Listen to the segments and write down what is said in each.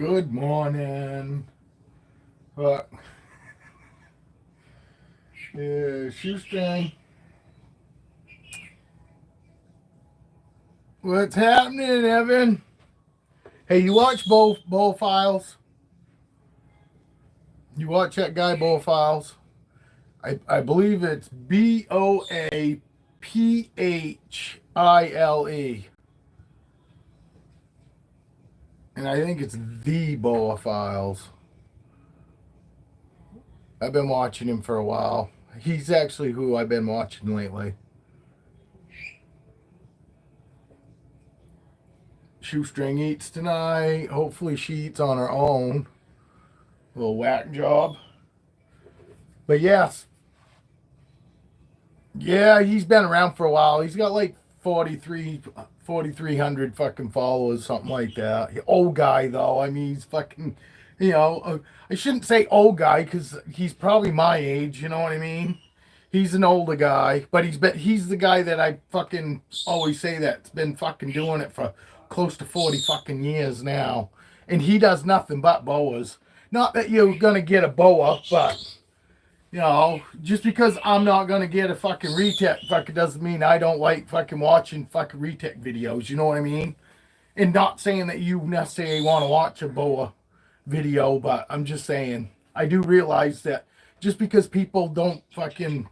Good morning. What? Shoestring. What's happening, Evan? Hey, you watch Bow Files? You watch that guy Bow Files? I believe it's Boapphile. And I think it's the Boa Files. I've been watching him for a while. He's actually who I've been watching lately. Shoestring eats tonight. Hopefully she eats on her own. A little whack job. But yes. Yeah, he's been around for a while. He's got like 4,300 fucking followers, something like that. Old guy, though. I mean, he's fucking, I shouldn't say old guy because he's probably my age, you know what I mean? He's an older guy, but he's the guy that I fucking always say that's been fucking doing it for close to 40 fucking years now. And he does nothing but boas. Not that you're gonna get a boa, but just because I'm not gonna get a fucking retech fucking doesn't mean I don't like fucking watching fucking retech videos, you know what I mean? And not saying that you necessarily want to watch a boa video, but I'm just saying I do realize that just because people don't fucking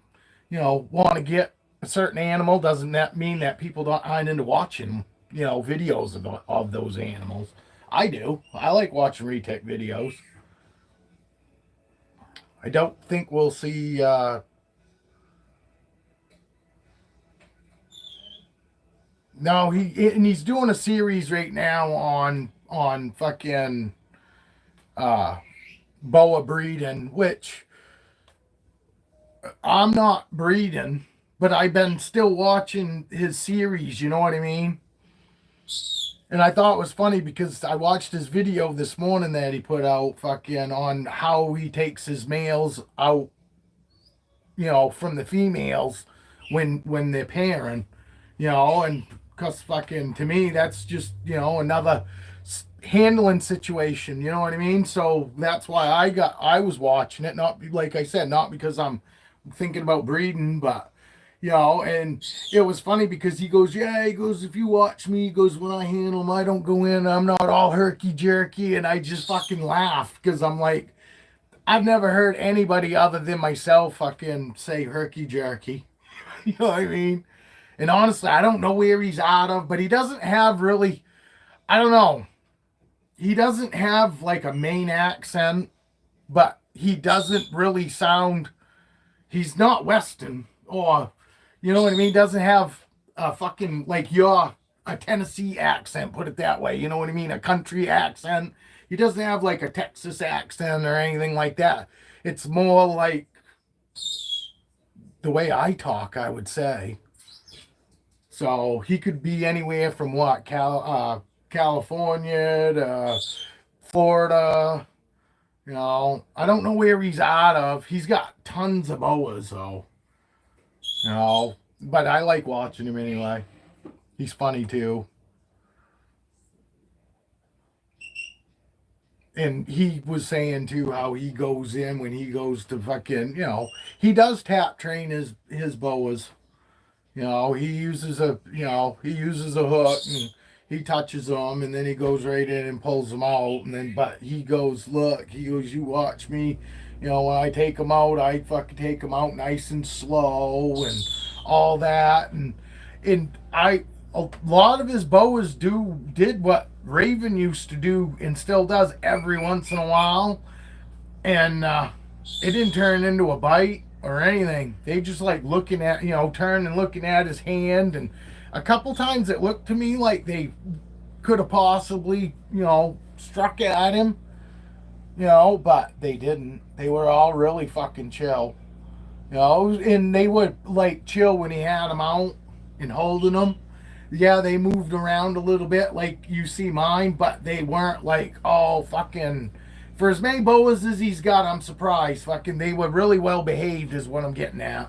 want to get a certain animal doesn't that mean that people aren't into watching videos of those animals. I do. I like watching retech videos. I don't think we'll see no, he's doing a series right now on fucking boa breeding, which I'm not breeding, but I've been still watching his series, you know what I mean? And I thought it was funny because I watched his video this morning that he put out fucking on how he takes his males out, from the females when they're pairing, and because fucking to me that's just, another handling situation, you know what I mean? So that's why I was watching it, not like I said, not because I'm thinking about breeding, but and it was funny because he goes, if you watch me, he goes, when I handle them, I don't go in, I'm not all herky jerky, and I just fucking laugh because I'm like, I've never heard anybody other than myself fucking say herky jerky. You know what I mean? And honestly, I don't know where he's out of, but he doesn't have really, I don't know. He doesn't have like a Maine accent, but he doesn't really sound, he's not Western or, you know what I mean? Doesn't have a fucking like a Tennessee accent, put it that way. You know what I mean? A country accent. He doesn't have like a Texas accent or anything like that. It's more like the way I talk, I would say. So he could be anywhere from what California to Florida. I don't know where he's out of. He's got tons of boas though. But I like watching him anyway. He's funny too. And he was saying too how he goes in when he goes to fucking, he does tap train his boas. He uses a hook and he touches them and then he goes right in and pulls them out and then, but he goes, you watch me, when I take them out, I fucking take them out nice and slow and all that. And a lot of his boas did what Raven used to do and still does every once in a while. And it didn't turn into a bite or anything. They just like looking at, turn and looking at his hand. And a couple times it looked to me like they could have possibly, struck at him, but they didn't. They were all really fucking chill, and they would like chill when he had them out and holding them. Yeah, they moved around a little bit like you see mine, but they weren't like all fucking. For as many boas as he's got, I'm surprised. Fucking, they were really well behaved, is what I'm getting at.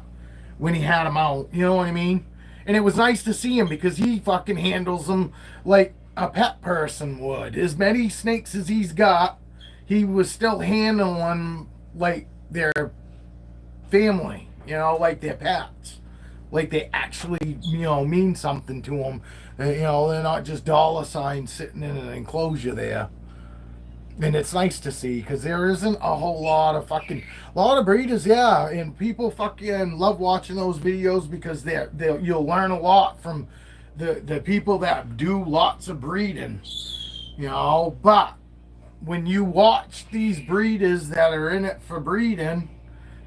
When he had them out, you know what I mean? And it was nice to see him because he fucking handles them like a pet person would. As many snakes as he's got, he was still handling them like their family, like their pets. Like they actually, mean something to him. They're not just dollar signs sitting in an enclosure there. And it's nice to see because there isn't a whole lot of breeders, yeah, and people fucking love watching those videos because you'll learn a lot from the people that do lots of breeding, But when you watch these breeders that are in it for breeding,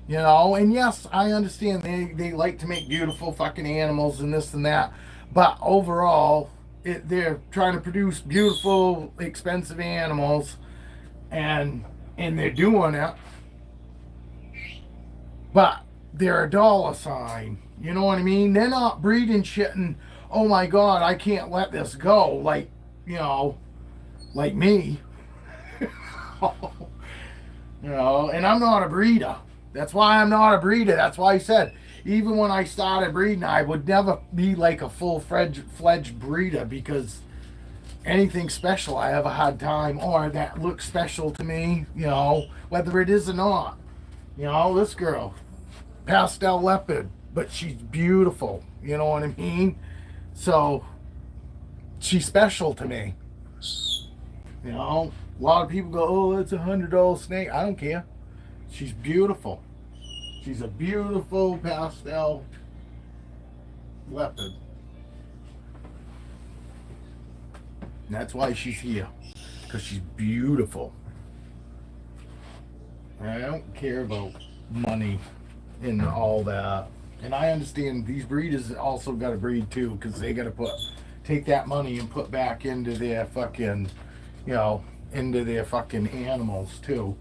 and yes, I understand they like to make beautiful fucking animals and this and that, but overall, they're trying to produce beautiful, expensive animals and they're doing it, but they're a dollar sign. You know what I mean? They're not breeding shit and oh my god, I can't let this go. Like like me. And I'm not a breeder. That's why I'm not a breeder. That's why I said even when I started breeding, I would never be like a full-fledged breeder because anything special I have a hard time or that looks special to me, whether it is or not. This girl, pastel leopard, but she's beautiful. You know what I mean? So she's special to me. A lot of people go, oh, it's $100 snake. I don't care. She's beautiful. She's a beautiful pastel leopard. And that's why she's here. Because she's beautiful. And I don't care about money and all that. And I understand these breeders also got to breed too. Because they got to take that money and put back into their fucking, into their fucking animals too.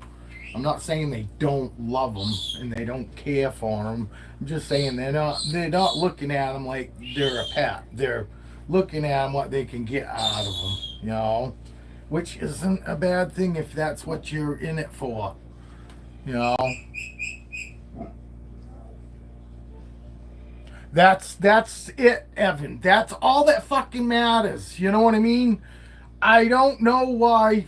I'm not saying they don't love them and they don't care for them. I'm just saying they're not looking at them like they're a pet. They're looking at them what they can get out of them, which isn't a bad thing if that's what you're in it for, That's it, Evan. That's all that fucking matters. You know what I mean? I don't know why.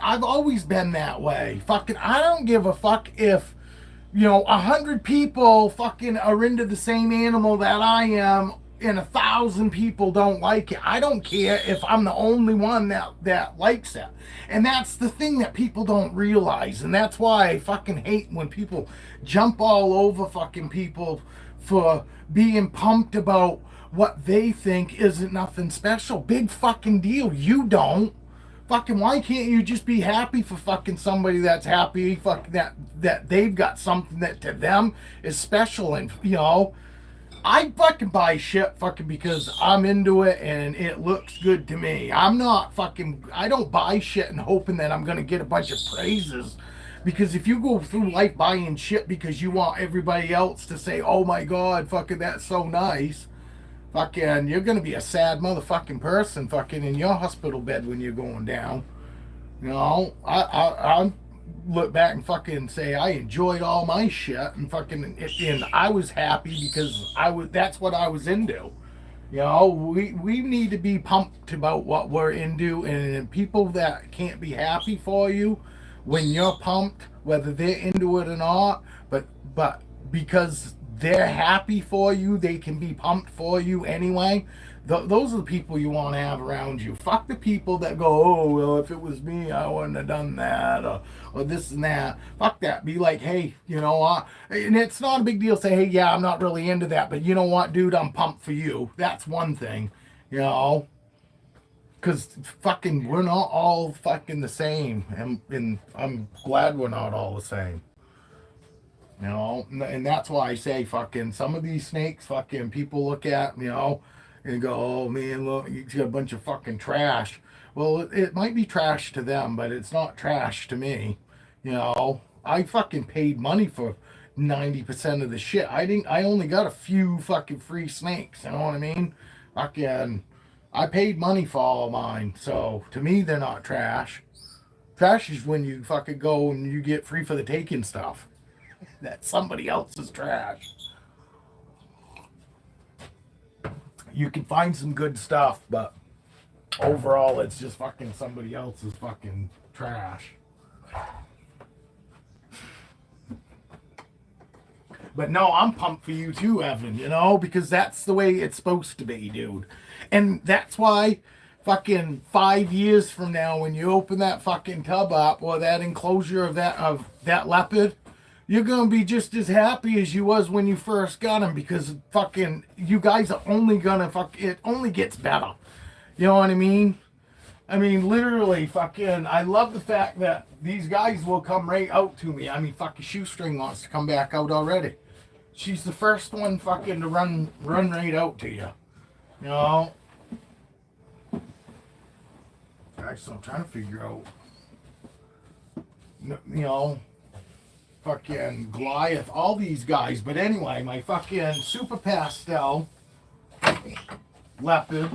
I've always been that way. Fucking, I don't give a fuck if 100 people fucking are into the same animal that I am, and 1,000 people don't like it. I don't care if I'm the only one that likes it. And that's the thing that people don't realize, and that's why I fucking hate when people jump all over fucking people for being pumped about what they think isn't nothing special. Big fucking deal. You don't. Fucking, why can't you just be happy for fucking somebody that's happy fucking that they've got something that to them is special? And I fucking buy shit fucking because I'm into it and it looks good to me. I don't buy shit and hoping that I'm gonna get a bunch of praises. Because if you go through life buying shit because you want everybody else to say, oh my god, fucking that's so nice, fucking, you're gonna be a sad motherfucking person fucking in your hospital bed when you're going down. I look back and fucking say I enjoyed all my shit and fucking, and I was happy because that's what I was into. We need to be pumped about what we're into, and people that can't be happy for you when you're pumped, whether they're into it or not, but because they're happy for you, they can be pumped for you anyway. Those are the people you want to have around you. Fuck the people that go, oh, well, if it was me, I wouldn't have done that, or this and that. Fuck that. Be like, hey, and it's not a big deal. Say, hey, yeah, I'm not really into that, but you know what, dude, I'm pumped for you. That's one thing, Because fucking, we're not all fucking the same, and I'm glad we're not all the same. And that's why I say fucking some of these snakes, fucking people look at, and go, oh man, look, you got a bunch of fucking trash. Well, it might be trash to them, but it's not trash to me. I fucking paid money for 90% of the shit. I only got a few fucking free snakes. You know what I mean? Fucking, I paid money for all of mine. So to me, they're not trash. Trash is when you fucking go and you get free for the taking stuff. That's somebody else's trash. You can find some good stuff, but overall, it's just fucking somebody else's fucking trash. But no, I'm pumped for you too, Evan, you know, because that's the way it's supposed to be, dude. And that's why fucking 5 years from now, when you open that fucking tub up or that enclosure of that leopard, you're gonna be just as happy as you was when you first got him, because fucking you guys are only gonna it only gets better. You know what I mean? I mean, literally, fucking, I love the fact that these guys will come right out to me. I mean, fucking Shoestring wants to come back out already. She's the first one fucking to run right out to you. You know? Actually, I'm trying to figure out, you know, fucking Goliath, all these guys. But anyway, my fucking Super Pastel Leopard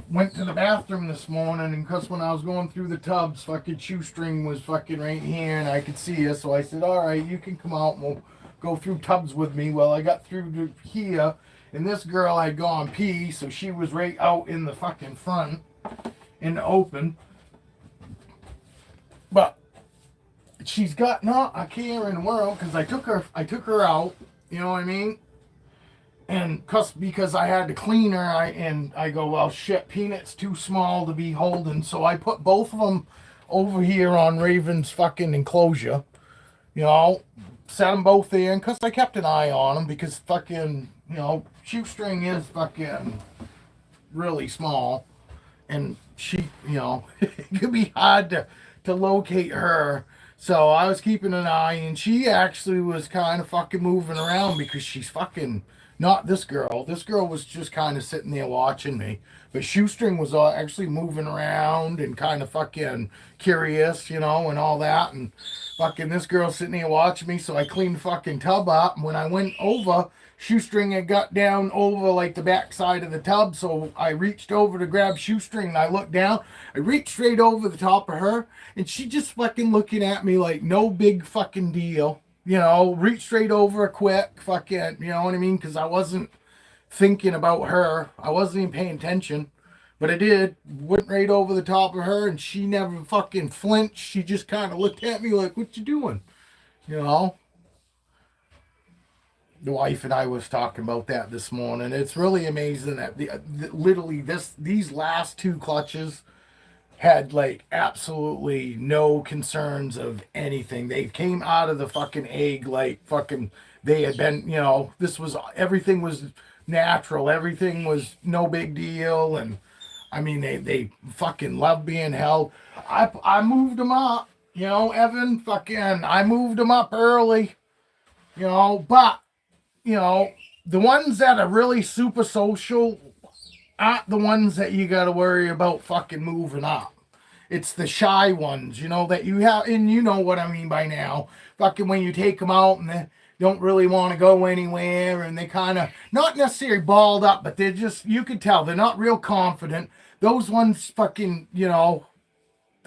went to the bathroom this morning, and because when I was going through the tubs, fucking Shoestring was fucking right here, and I could see her. So I said, all right, you can come out and we'll go through tubs with me. Well, I got through to here, and this girl had gone pee, so she was right out in the fucking front, in the open. But she's got not a care in the world, because I took her out, you know what I mean? And because I had to clean her, I go, well, shit, Peanut's too small to be holding, so I put both of them over here on Raven's fucking enclosure, you know, set them both in, because I kept an eye on them, because fucking, you know, Shoestring is fucking really small, and she, you know, it could be hard to locate her. So I was keeping an eye, and she actually was kind of fucking moving around, because she's fucking not this girl. This girl was just kind of sitting there watching me. But Shoestring was actually moving around and kind of fucking curious, you know, and all that. And fucking this girl sitting there watching me. So I cleaned the fucking tub up. And when I went over, Shoestring had got down over like the back side of the tub. So I reached over to grab Shoestring, and I looked down. I reached straight over the top of her, and she just fucking looking at me like no big fucking deal. You know, reach straight over quick, fucking, you know what I mean? Because I wasn't thinking about her. I wasn't even paying attention. But I did. Went right over the top of her, and she never fucking flinched. She just kind of looked at me like, what you doing? You know? The wife and I was talking about that this morning. It's really amazing that literally these last two clutches had like absolutely no concerns of anything. They came out of the fucking egg like fucking they had been, you know, this was, everything was natural, everything was no big deal. And I mean, they fucking love being held. I moved them up, you know, Evan, fucking, I moved them up early, you know, but you know, the ones that are really super social aren't the ones that you got to worry about fucking moving up. It's the shy ones, you know, that you have, and you know what I mean by now. Fucking when you take them out and they don't really want to go anywhere, and they kind of, not necessarily balled up, but they're just, you could tell, they're not real confident. Those ones fucking, you know,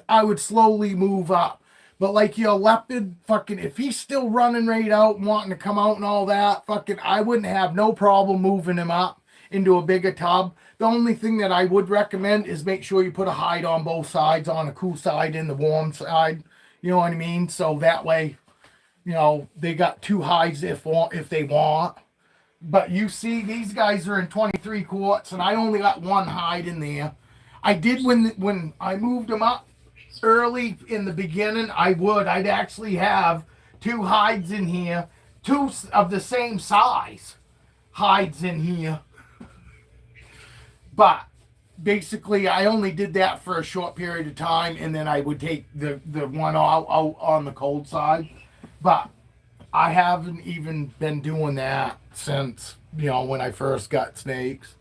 I would slowly move up. But like your leopard, fucking, if he's still running right out and wanting to come out and all that, fucking, I wouldn't have no problem moving him up into a bigger tub. The only thing that I would recommend is make sure you put a hide on both sides, on the cool side and the warm side. You know what I mean? So that way, you know, they got two hides if they want. But you see, these guys are in 23 quarts, and I only got one hide in there. I did when I moved them up early in the beginning. I'd actually have two hides in here, two of the same size hides in here. But basically, I only did that for a short period of time, and then I would take the one out on the cold side. But I haven't even been doing that since, you know, when I first got snakes.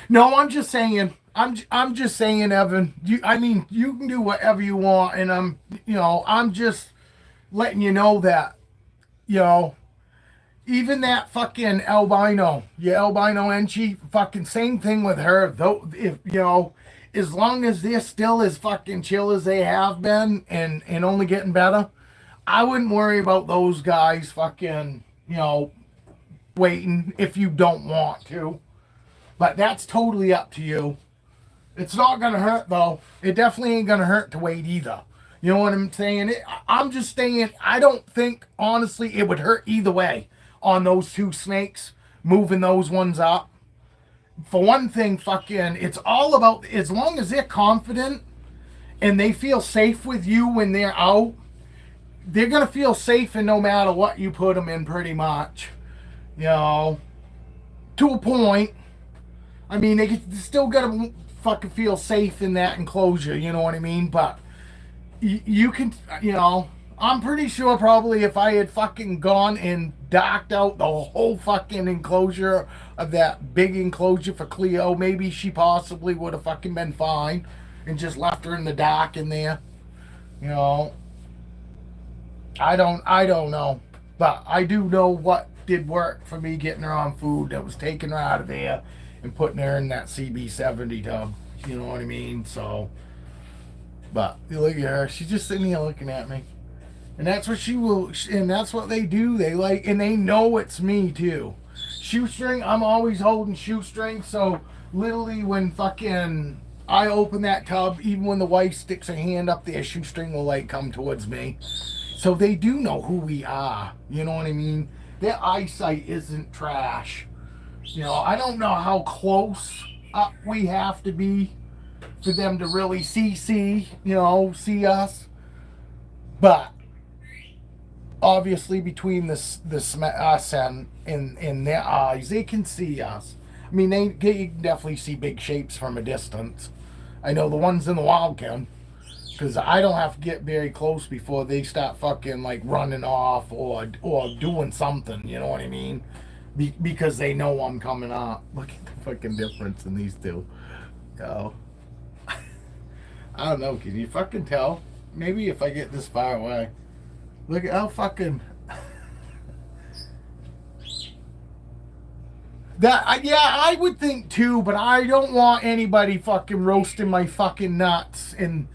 No, I'm just saying, Evan. I mean, you can do whatever you want, and I'm just letting you know that, you know, even that fucking albino, Enchi, fucking same thing with her. Though, if you know, as long as they're still as fucking chill as they have been, and only getting better, I wouldn't worry about those guys fucking, you know, waiting if you don't want to. But that's totally up to you. It's not going to hurt, though. It definitely ain't going to hurt to wait either. You know what I'm saying? I'm just saying, I don't think, honestly, it would hurt either way on those two snakes, moving those ones up. For one thing, fucking, it's all about, as long as they're confident and they feel safe with you when they're out, they're going to feel safe in no matter what you put them in, pretty much. You know, to a point. I mean, they still got to fucking feel safe in that enclosure, you know what I mean? But you can, you know, I'm pretty sure probably if I had fucking gone and docked out the whole fucking enclosure of that big enclosure for Cleo, maybe she possibly would have fucking been fine and just left her in the dock in there. You know, I don't know, but I do know what did work for me getting her on food. That was taking her out of there and putting her in that CB70 tub. You know what I mean? So, but you look at her, she's just sitting here looking at me. And that's what she will, and that's what they do. They like, and they know it's me too. Shoestring, I'm always holding shoestring. So literally when fucking I open that tub, even when the wife sticks her hand up there, shoestring will like come towards me. So they do know who we are. You know what I mean? Their eyesight isn't trash. You know, I don't know how close up we have to be for them to really see us. But obviously between us and in their eyes, they can see us. I mean, they can definitely see big shapes from a distance. I know the ones in the wild can, because I don't have to get very close before they start fucking like running off or doing something, you know what I mean? Because they know I'm coming up. Look at the fucking difference in these two. Oh. I don't know, can you fucking tell? Maybe if I get this far away. Look at how fucking... I would think too, but I don't want anybody fucking roasting my fucking nuts and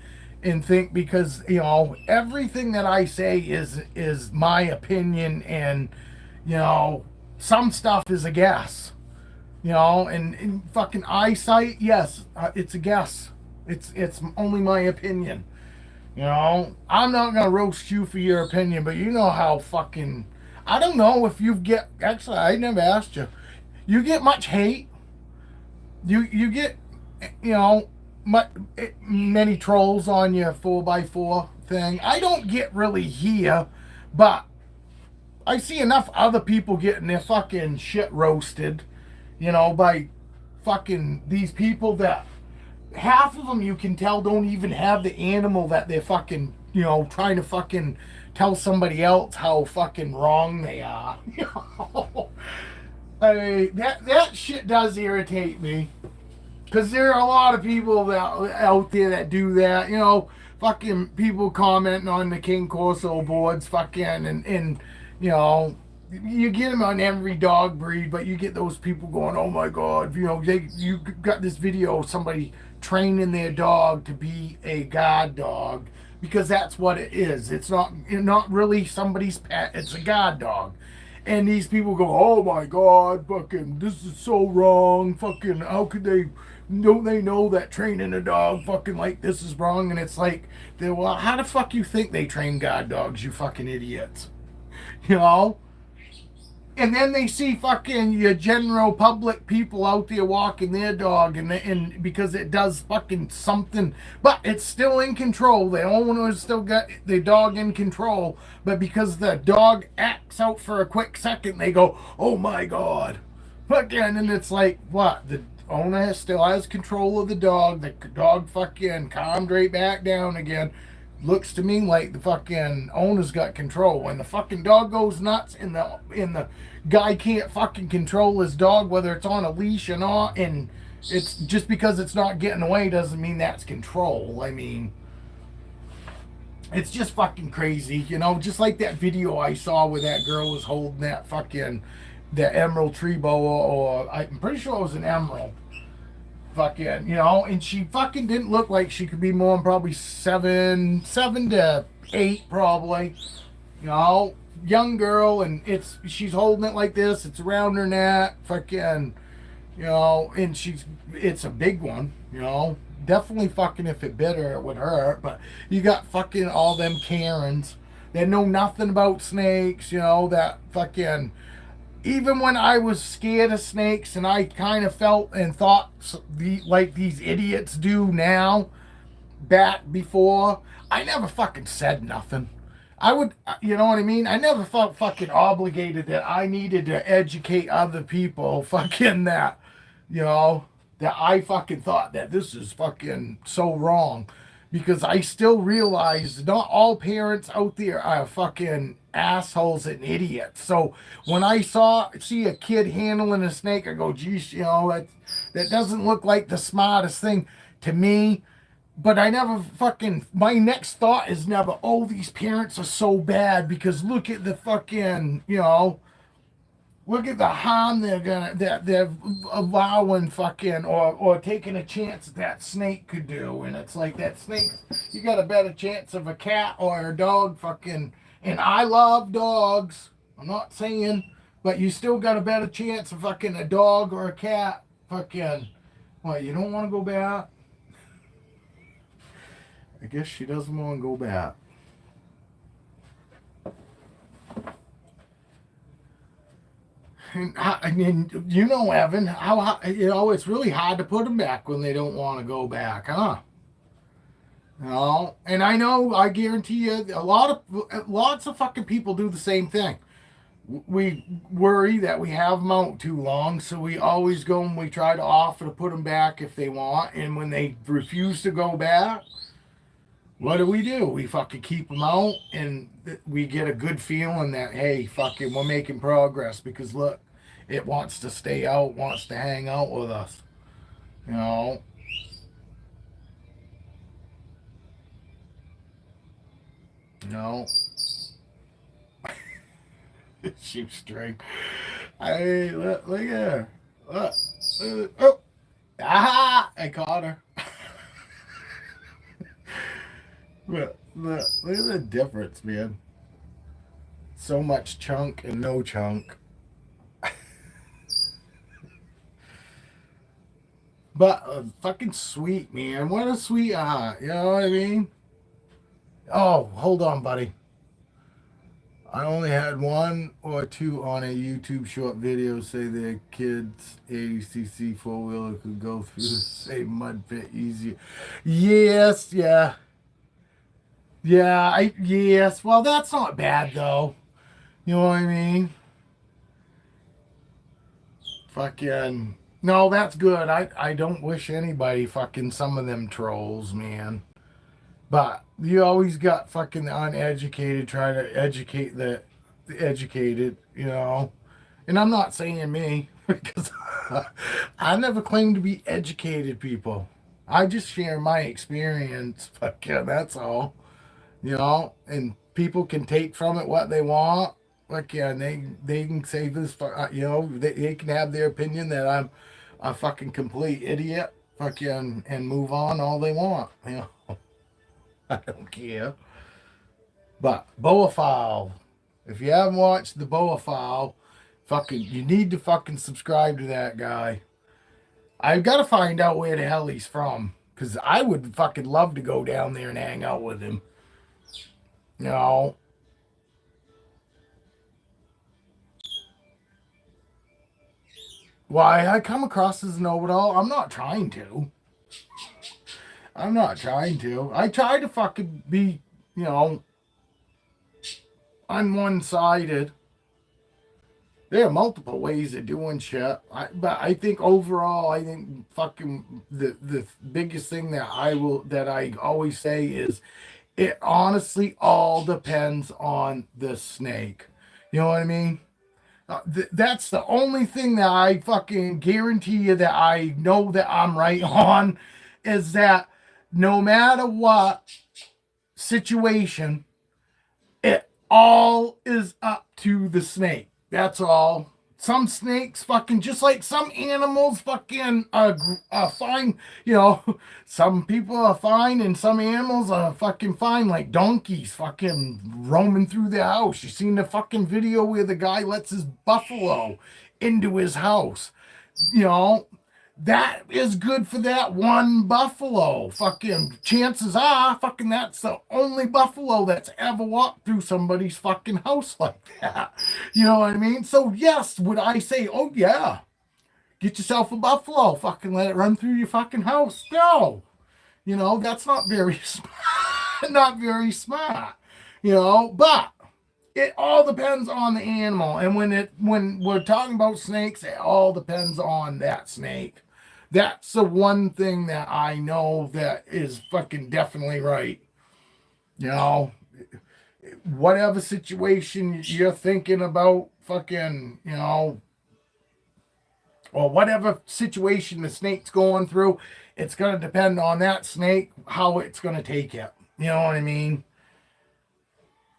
think, because, you know, everything that I say is my opinion, and, you know, some stuff is a guess. You know, and fucking eyesight, yes, it's a guess. It's only my opinion. You know, I'm not gonna roast you for your opinion, but you know how fucking, I don't know if you get, actually I never asked you, you get much hate? You get, you know, many trolls on your 4x4 thing? I don't get really here, but I see enough other people getting their fucking shit roasted, you know, by fucking these people that half of them you can tell don't even have the animal that they're fucking, you know, trying to fucking tell somebody else how fucking wrong they are. You know? I mean, that shit does irritate me. Because there are a lot of people that out there that do that, you know, fucking people commenting on the King Corso boards, fucking, and you know, you get them on every dog breed, but you get those people going, oh my God, you know, you got this video of somebody training their dog to be a guard dog, because that's what it is. It's not really somebody's pet, it's a guard dog. And these people go, oh my God, fucking, this is so wrong, fucking, how could they, don't they know that training a dog fucking like this is wrong? And it's like, well, how the fuck you think they train guard dogs, you fucking idiots? You know? And then they see fucking your general public people out there walking their dog, and because it does fucking something, but it's still in control. The owner's still got the dog in control, but because the dog acts out for a quick second, they go, oh my God. Fucking, and it's like, what? The owner still has control of the dog. The dog fucking calmed right back down again. Looks to me like the fucking owner's got control. When the fucking dog goes nuts and the guy can't fucking control his dog, whether it's on a leash or not, and it's just because it's not getting away doesn't mean that's control. I mean, it's just fucking crazy, you know, just like that video I saw where that girl was holding that fucking, that emerald tree boa, or I'm pretty sure it was an emerald. Fucking, you know, and she fucking didn't look like she could be more than probably 7 to 8 probably, you know, young girl, and she's holding it like this, it's around her neck, fucking, you know, and it's a big one, you know. Definitely fucking if it bit her, it would hurt. But you got fucking all them Karens that know nothing about snakes, you know, that fucking, even when I was scared of snakes and I kind of felt and thought like these idiots do now, back before, I never fucking said nothing. I would, you know what I mean? I never felt fucking obligated that I needed to educate other people, fucking that, you know, that I fucking thought that this is fucking so wrong. Because I still realize not all parents out there are fucking assholes and idiots. So when I see a kid handling a snake, I go, geez, you know, that doesn't look like the smartest thing to me. But I never fucking, my next thought is never, oh, these parents are so bad because look at the fucking, you know, look at the harm that they're allowing fucking, or taking a chance that snake could do. And it's like that snake, you got a better chance of a cat or a dog fucking, and I love dogs. I'm not saying, but you still got a better chance of fucking a dog or a cat fucking, well, you don't want to go back. I guess she doesn't want to go back. And I mean, you know, Evan, how, you know, it's really hard to put them back when they don't want to go back, huh? You know, and I know, I guarantee you, lots of fucking people do the same thing. We worry that we have them out too long, so we always go and we try to offer to put them back if they want, and when they refuse to go back, what do? We fucking keep them out, and we get a good feeling that, hey, fucking, we're making progress because look, it wants to stay out, wants to hang out with us. You know? You know? Shoestring. Hey, look at her. Look. Oh! Ah! I caught her. Look at the difference, man. So much chunk and no chunk. But fucking sweet, man. What a sweetheart. You know what I mean? Oh, hold on, buddy. I only had one or two on a YouTube short video say their kids' ACC four wheeler could go through the same mud pit easier. Yes, yeah. Yes. Well, that's not bad though. You know what I mean? Fucking no, that's good. I don't wish anybody fucking some of them trolls, man. But you always got fucking the uneducated trying to educate the educated, you know. And I'm not saying me because I never claimed to be educated people. I just share my experience. Fuck yeah, that's all. You know, and people can take from it what they want. Like yeah, and they can say this. You know, they can have their opinion that I'm a fucking complete idiot. Fuck yeah, and move on all they want. You know, I don't care. But Boa File, if you haven't watched the Boa File, fucking, you need to fucking subscribe to that guy. I've got to find out where the hell he's from, because I would fucking love to go down there and hang out with him. You know, why I come across as know-it-all? I'm not trying to. I'm not trying to. I try to fucking be, you know, on one-sided. There are multiple ways of doing shit. But I think overall, I think fucking the biggest thing that I always say is it honestly all depends on the snake. You know what I mean? That's the only thing that I fucking guarantee you that I know that I'm right on is that no matter what situation, it all is up to the snake. That's all. Some snakes fucking, just like some animals fucking are fine. You know, some people are fine and some animals are fucking fine. Like donkeys fucking roaming through the house. You seen the fucking video where the guy lets his buffalo into his house. You know, that is good for that one buffalo. Fucking chances are, fucking that's the only buffalo that's ever walked through somebody's fucking house like that. You know what I mean? So yes, would I say, oh yeah, get yourself a buffalo, fucking let it run through your fucking house? No. You know, that's not very smart. Not very smart. You know, but it all depends on the animal. And when we're talking about snakes, it all depends on that snake. That's the one thing that I know that is fucking definitely right. You know, whatever situation you're thinking about, fucking, you know, or whatever situation the snake's going through, it's going to depend on that snake, how it's going to take it. You know what I mean?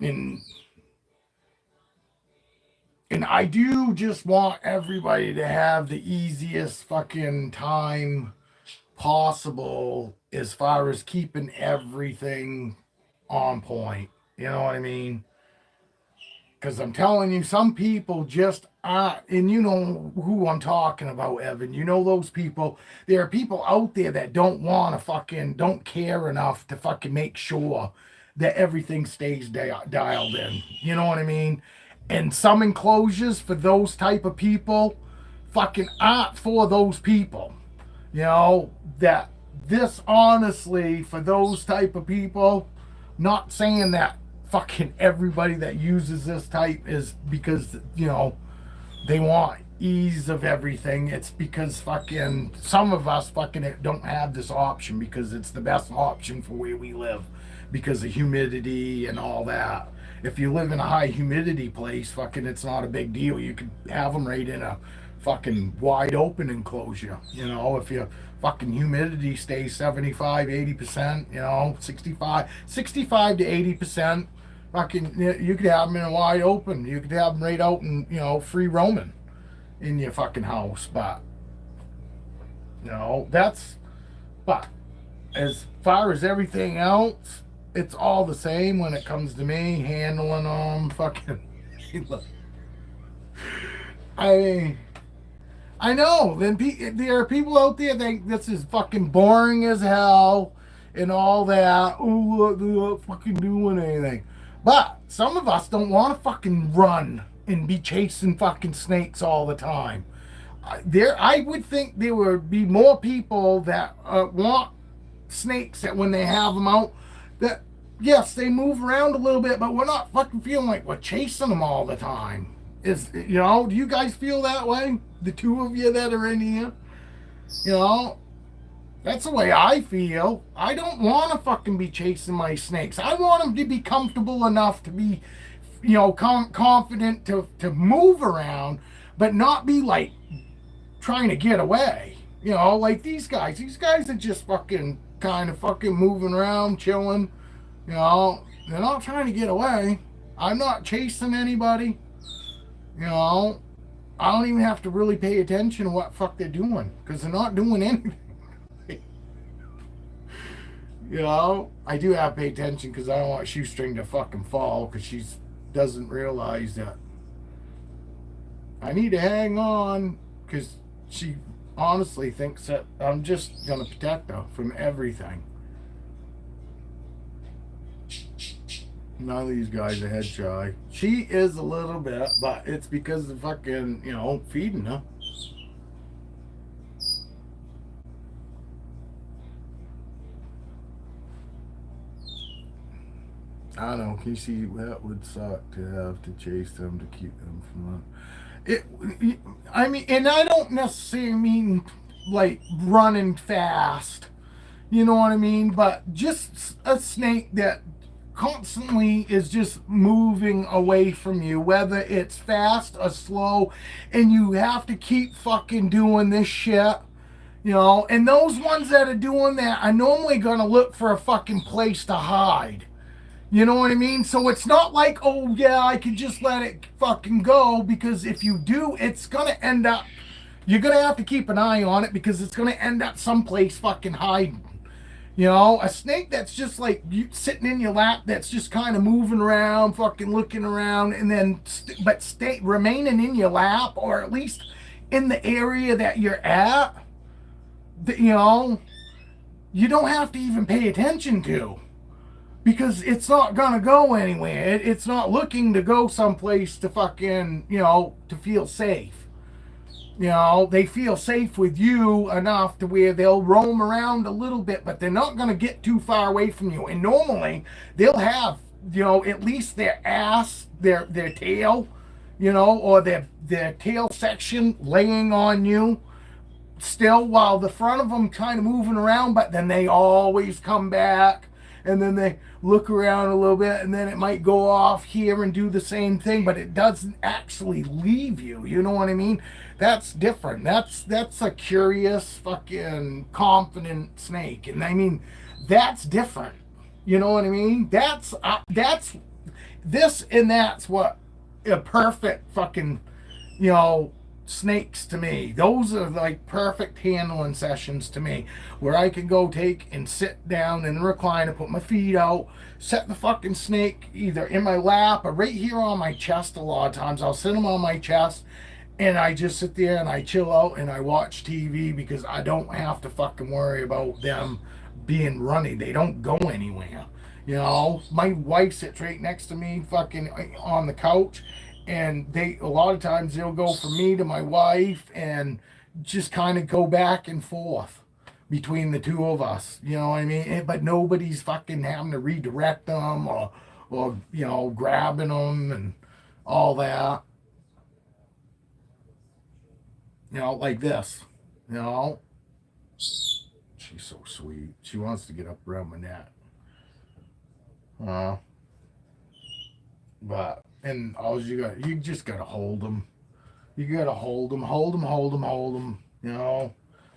And I do just want everybody to have the easiest fucking time possible as far as keeping everything on point. You know what I mean? Because I'm telling you, some people just aren't, and you know who I'm talking about, Evan. You know those people. There are people out there that don't care enough to fucking make sure that everything stays dialed in. You know what I mean? And some enclosures for those type of people fucking aren't for those people. You know, that this honestly, for those type of people, not saying that fucking everybody that uses this type is because, you know, they want ease of everything. It's because fucking some of us fucking don't have this option because it's the best option for where we live because of humidity and all that. If you live in a high humidity place, fucking it's not a big deal. You could have them right in a fucking wide open enclosure. You know, if your fucking humidity stays 75, 80%, you know, 65 to 80%, fucking, you could have them in a wide open. You could have them right out and, you know, free roaming in your fucking house. But, you know, but as far as everything else, it's all the same when it comes to me handling them. Fucking, I know. Then there are people out there think this is fucking boring as hell and all that. Oh, they're not fucking doing anything. But some of us don't want to fucking run and be chasing fucking snakes all the time. I would think there would be more people that want snakes that when they have them out, that yes, they move around a little bit, but we're not fucking feeling like we're chasing them all the time. You know, do you guys feel that way? The two of you that are in here, you know, that's the way I feel. I don't want to fucking be chasing my snakes. I want them to be comfortable enough to be, you know, confident to move around, but not be like trying to get away. You know, like these guys. These guys are just fucking kind of fucking moving around, chilling. You know, they're not trying to get away. I'm not chasing anybody. You know, I don't even have to really pay attention to what fuck they're doing because they're not doing anything. You know, I do have to pay attention because I don't want Shoestring to fucking fall because she doesn't realize that I need to hang on because she honestly thinks that I'm just going to protect her from everything. None of these guys are head shy. She is a little bit, but it's because of fucking, you know, feeding her. I don't know. Can you see that would suck to have to chase them to keep them from it? I mean, and I don't necessarily mean like running fast. You know what I mean? But just a snake that constantly is just moving away from you, whether it's fast or slow, and you have to keep fucking doing this shit, you know. And those ones that are doing that are normally gonna look for a fucking place to hide. You know what I mean? So it's not like, oh yeah, I could just let it fucking go, because if you do, it's gonna end up, you're gonna have to keep an eye on it because it's gonna end up someplace fucking hiding. You know, a snake that's just like you sitting in your lap, that's just kind of moving around, fucking looking around, and then remaining in your lap, or at least in the area that you're at, you know, you don't have to even pay attention to, because it's not gonna go anywhere. It's not looking to go someplace to fucking, to feel safe. They feel safe with you enough to where they'll roam around a little bit, but they're not gonna get too far away from you. And normally they'll have, at least their ass, their tail, or their tail section laying on you still, while the front of them kind of moving around, but then they always come back, and then they look around a little bit, and then it might go off here and do the same thing, but it doesn't actually leave you. You know what I mean? That's different. That's a curious, fucking confident snake, and I mean, that's different. You know what I mean? That's this, and that's what a perfect fucking, snakes to me. Those are like perfect handling sessions to me, where I can go take and sit down in the recliner, put my feet out, set the fucking snake either in my lap or right here on my chest. A lot of times I'll sit them on my chest, and I just sit there and I chill out and I watch TV, because I don't have to fucking worry about them being running. They don't go anywhere. My wife sits right next to me fucking on the couch, and they, a lot of times they'll go from me to my wife and just kind of go back and forth between the two of us. You know what I mean? But nobody's fucking having to redirect them or grabbing them and all that. Like this. She's so sweet. She wants to get up around my neck. But, and all you just gotta hold them. You gotta hold them.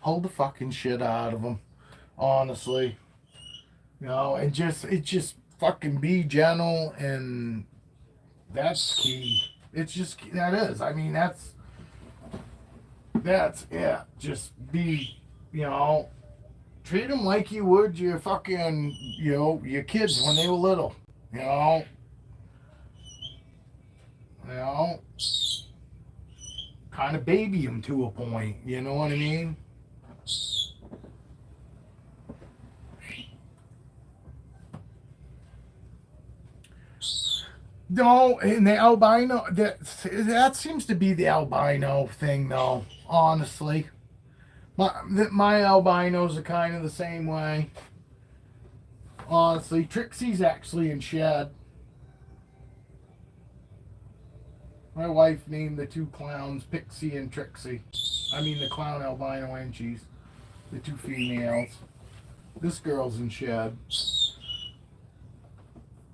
Hold the fucking shit out of them, honestly. And just fucking be gentle, and that's key. It's just, that is. I mean, that's it. Just be, treat them like you would your fucking, your kids when they were little. Kind of baby them to a point. You know what I mean? No, and the albino, that seems to be the albino thing, though, honestly. My albinos are kind of the same way. Honestly, Trixie's actually in shed. My wife named the two clowns Pixie and Trixie. I mean, the clown albino Enchies. The two females. This girl's in shed.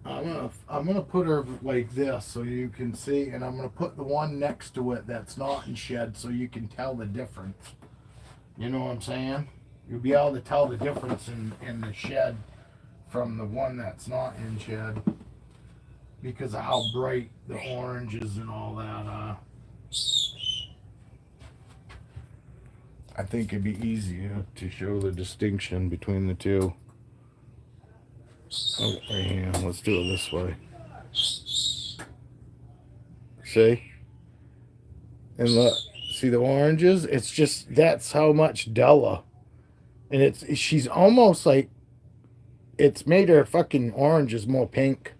I'm gonna put her like this so you can see, and I'm gonna put the one next to it that's not in shed so you can tell the difference. You know what I'm saying? You'll be able to tell the difference in the shed from the one that's not in shed, because of how bright the oranges and all that are. I think it'd be easier to show the distinction between the two. Oh, right here. Let's do it this way. See? And look, see the oranges? It's just, that's how much duller. And she's almost like, it's made her fucking oranges more pink.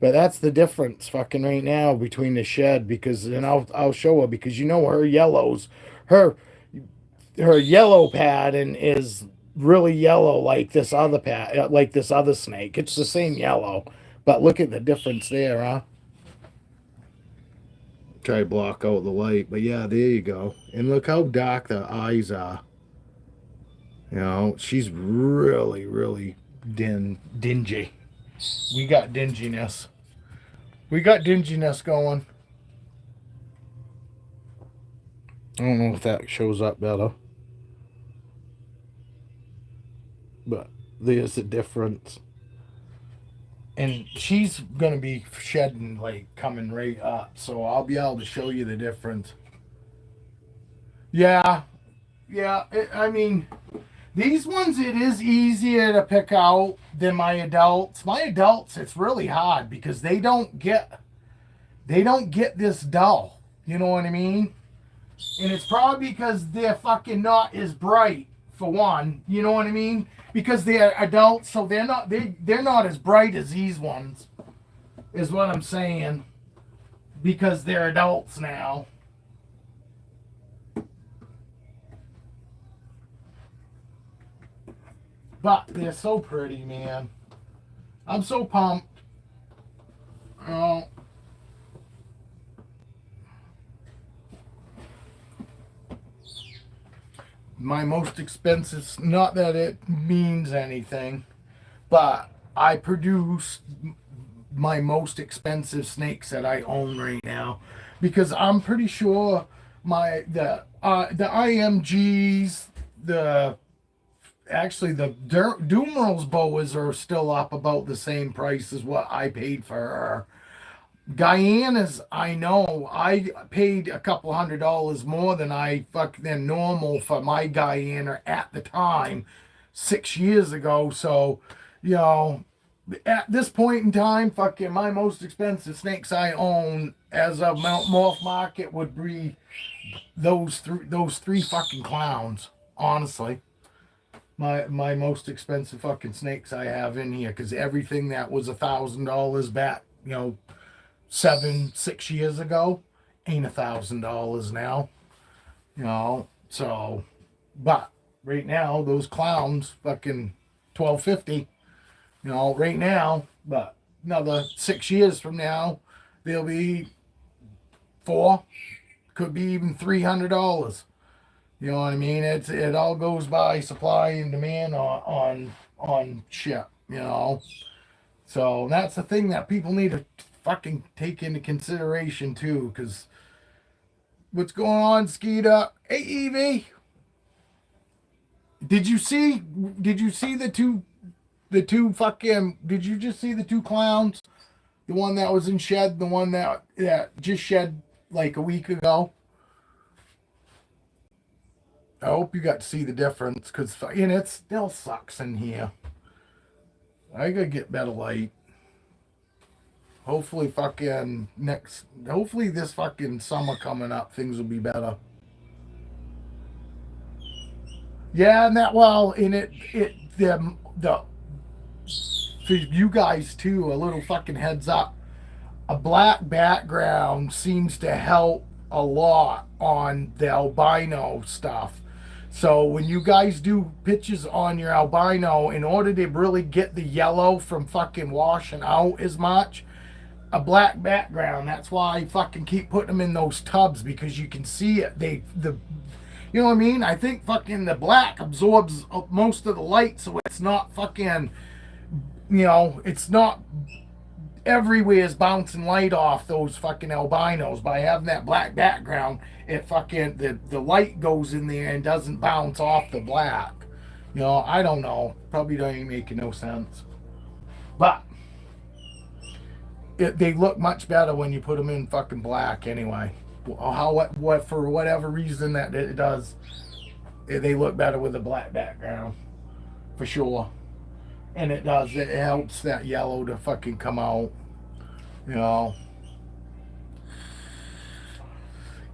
But that's the difference fucking right now between the shed, because, and I'll show her, because her yellows, her yellow pattern is really yellow like this other snake. It's the same yellow, but look at the difference there, huh? Try to block out the light, but yeah, there you go. And look how dark the eyes are. She's really, really dingy. We got dinginess. Going. I don't know if that shows up better. But there's a difference. And she's going to be shedding, like, coming right up. So I'll be able to show you the difference. Yeah. I mean, these ones, it is easier to pick out than my adults. My adults, it's really hard because they don't get this dull. You know what I mean? And it's probably because they're fucking not as bright, for one. You know what I mean? Because they're adults, so they're not as bright as these ones, is what I'm saying. Because they're adults now. But they're so pretty, man. I'm so pumped. Oh. My most expensive, not that it means anything, but I produce my most expensive snakes that I own right now, because I'm pretty sure the IMGs, the Dumerals boas are still up about the same price as what I paid for her. Guyana's, I know, I paid a couple $100 more than normal for my Guyana at the time, 6 years ago. So, you know, at this point in time, fucking my most expensive snakes I own as of Mount Morph Market would be those three fucking clowns. Honestly, my most expensive fucking snakes I have in here, because everything that was $1,000 back, 6 years ago ain't $1,000 now. So, but right now those clowns fucking $1,250. Right now, but another 6 years from now, they'll be could be even $300. You know what I mean? It all goes by supply and demand on shit. So that's the thing that people need to fucking take into consideration too. Because what's going on, Skeeta? Hey, Evie, did you see the two? Did you just see the two clowns? The one that was in shed, the one that just shed like a week ago. I hope you got to see the difference, because it still sucks in here. I gotta get better light. Hopefully this fucking summer coming up, things will be better. Yeah, and for you guys too, a little fucking heads up. A black background seems to help a lot on the albino stuff. So when you guys do pictures on your albino, in order to really get the yellow from fucking washing out as much, a black background. That's why I fucking keep putting them in those tubs, because you can see it. You know what I mean? I think fucking the black absorbs most of the light, so it's not fucking, it's not everywhere is bouncing light off those fucking albinos. By having that black background, it fucking the light goes in there and doesn't bounce off the black. I don't know. Probably don't even make no sense. But they look much better when you put them in fucking black anyway. What for whatever reason that it does, they look better with a black background for sure. And it helps that yellow to fucking come out.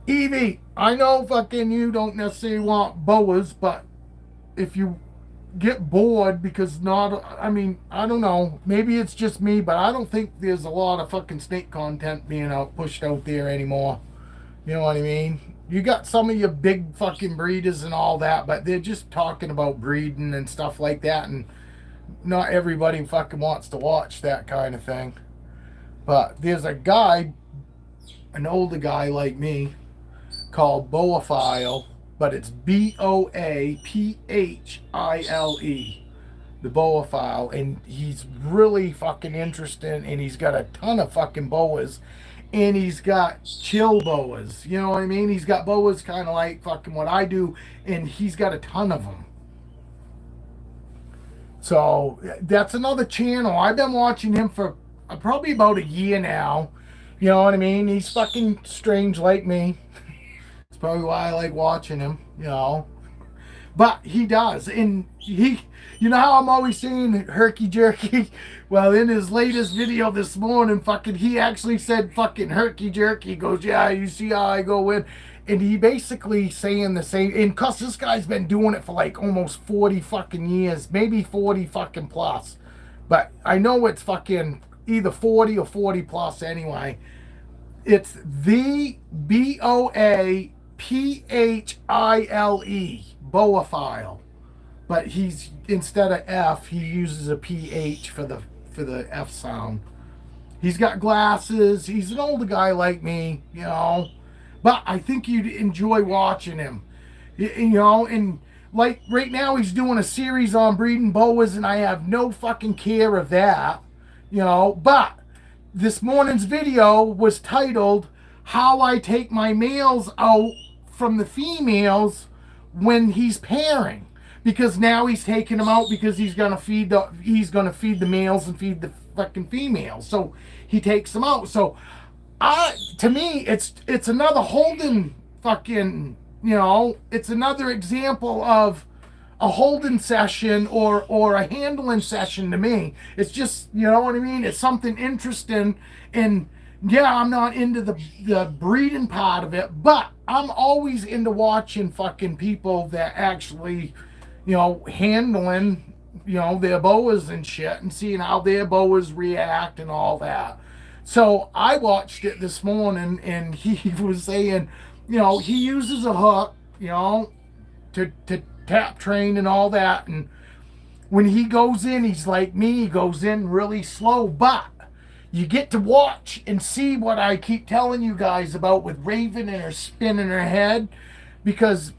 Evie, I know fucking you don't necessarily want boas, but if you get bored, because I don't know, maybe it's just me, but I don't think there's a lot of fucking snake content being pushed out there anymore. You know what I mean? You got some of your big fucking breeders and all that, but they're just talking about breeding and stuff like that, and not everybody fucking wants to watch that kind of thing. But there's a guy, an older guy like me, called Boafile, but it's Boaphile, the Boafile, and he's really fucking interesting, and he's got a ton of fucking boas, and he's got chill boas. You know what I mean? He's got boas kind of like fucking what I do, and he's got a ton of them. So that's another channel. I've been watching him for probably about a year now. You know what I mean? He's fucking strange like me. It's probably why I like watching him, But he does. And he, you know how I'm always saying herky jerky? Well, in his latest video this morning, fucking, he actually said fucking herky jerky. He goes, yeah, you see how I go in? And he basically saying the same. And cause this guy's been doing it for like almost 40 fucking years, maybe 40 fucking plus. But I know it's fucking either 40 or 40 plus anyway. It's the BOAPHILE, Boaphile. But he's, instead of F, he uses a PH for the F sound. He's got glasses. He's an older guy like me, you know. But I think you'd enjoy watching him. You know, and like right now he's doing a series on breeding boas, and I have no fucking care of that, you know. But this morning's video was titled How I Take My Males Out from the Females When He's Pairing. Because now he's taking them out because he's gonna feed the males and feed the fucking females. So he takes them out. So to me, it's another holding fucking, you know, it's another example of a holding session or a handling session to me. It's just, you know what I mean? It's something interesting. And yeah, I'm not into the breeding part of it, but I'm always into watching fucking people that actually, you know, handling, you know, their boas and shit and seeing how their boas react and all that. So I watched it this morning, and he was saying, you know, he uses a hook, you know, to tap train and all that. And when he goes in, he's like me, he goes in really slow. But you get to watch and see what I keep telling you guys about with Raven and her spinning her head. Because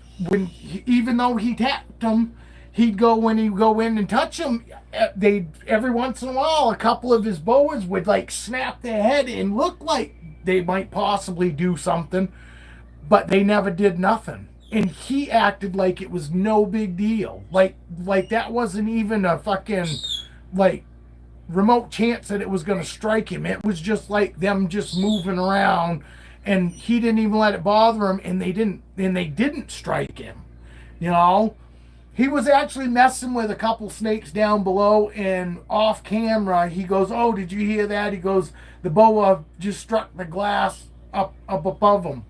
even though he tapped him, he'd go in and touch him. Every once in a while, a couple of his boas would like snap their head and look like they might possibly do something, but they never did nothing. And he acted like it was no big deal. Like that wasn't even a fucking like remote chance that it was going to strike him. It was just like them just moving around, and he didn't even let it bother him, and they didn't strike him. You know, he was actually messing with a couple snakes down below, and off camera he goes, "Oh, did you hear that?" He goes, "The boa just struck the glass up above him."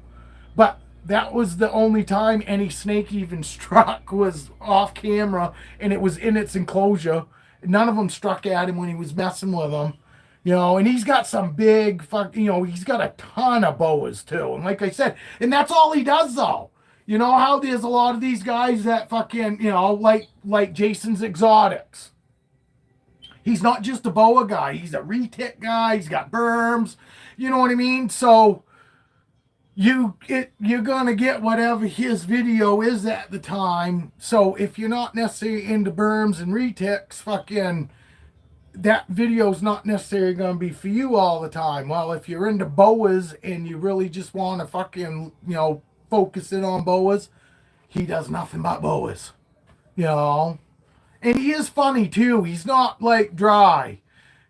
But that was the only time any snake even struck, was off camera, and it was in its enclosure. None of them struck at him when he was messing with them, you know. And he's got some big you know, he's got a ton of boas too. And like I said, and that's all he does though. You know how there's a lot of these guys that fucking, you know, like Jason's Exotics. He's not just a boa guy. He's a retic guy. He's got berms. You know what I mean? So you're gonna get whatever his video is at the time. So if you're not necessarily into berms and retics, fucking that video's not necessarily gonna be for you all the time. Well, if you're into boas and you really just want to fucking, you know, focus in on boas, he does nothing but boas, you know. And he is funny too. He's not like dry,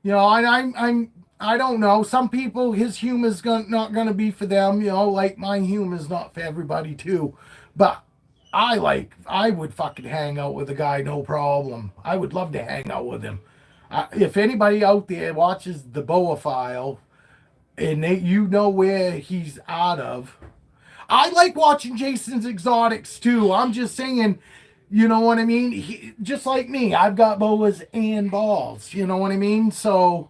you know. And I don't know. Some people, his humor's not gonna be for them, you know. Like my humor's not for everybody too. But I would fucking hang out with a guy, no problem. I would love to hang out with him. If anybody out there watches the Boa File, and you know where he's out of, I like watching Jason's Exotics too. I'm just saying, you know what I mean? Just like me, I've got boas and balls. You know what I mean? So,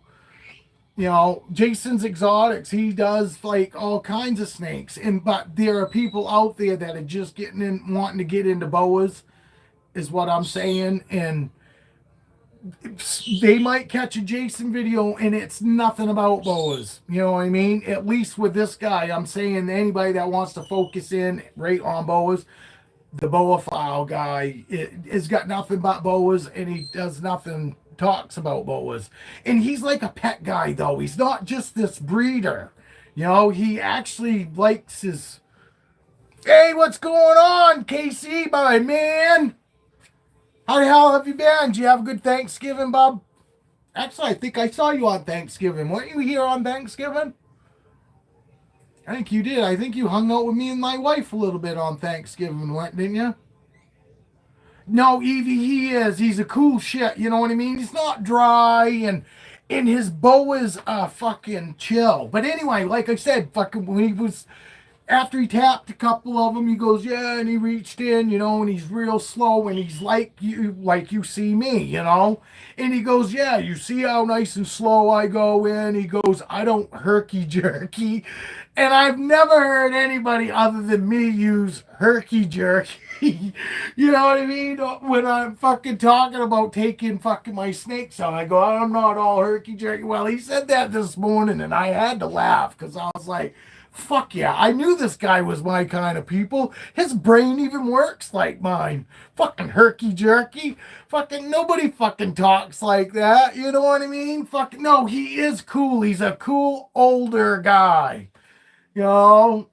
you know, Jason's Exotics, he does like all kinds of snakes. But there are people out there that are just wanting to get into boas, is what I'm saying. And they might catch a Jason video and it's nothing about boas. You know what I mean? At least with this guy, I'm saying anybody that wants to focus in right on boas, the Boa File guy has got nothing but boas, and he does nothing, talks about boas. And he's like a pet guy though. He's not just this breeder. You know, he actually likes his... Hey, what's going on, KC, my man? How the hell have you been? Did you have a good Thanksgiving, Bob? Actually, I think I saw you on Thanksgiving. Weren't you here on Thanksgiving? I think you did. I think you hung out with me and my wife a little bit on Thanksgiving, didn't you? No, Evie, he is. He's a cool shit. You know what I mean? He's not dry, and his Boas are fucking chill. But anyway, like I said, fucking when he was after he tapped a couple of them, he goes, yeah, and he reached in, and he's real slow, and he's like you see me, and he goes, yeah, you see how nice and slow I go in. He goes, I don't herky jerky, and I've never heard anybody other than me use herky jerky. You know what I mean? When I'm fucking talking about taking fucking my snakes out, I go, I'm not all herky jerky. Well, he said that this morning, and I had to laugh because I was like, fuck yeah, I knew this guy was my kind of people. His brain even works like mine. Fucking herky jerky. Fucking nobody fucking talks like that. You know what I mean? Fucking no, he is cool. He's a cool older guy. You know?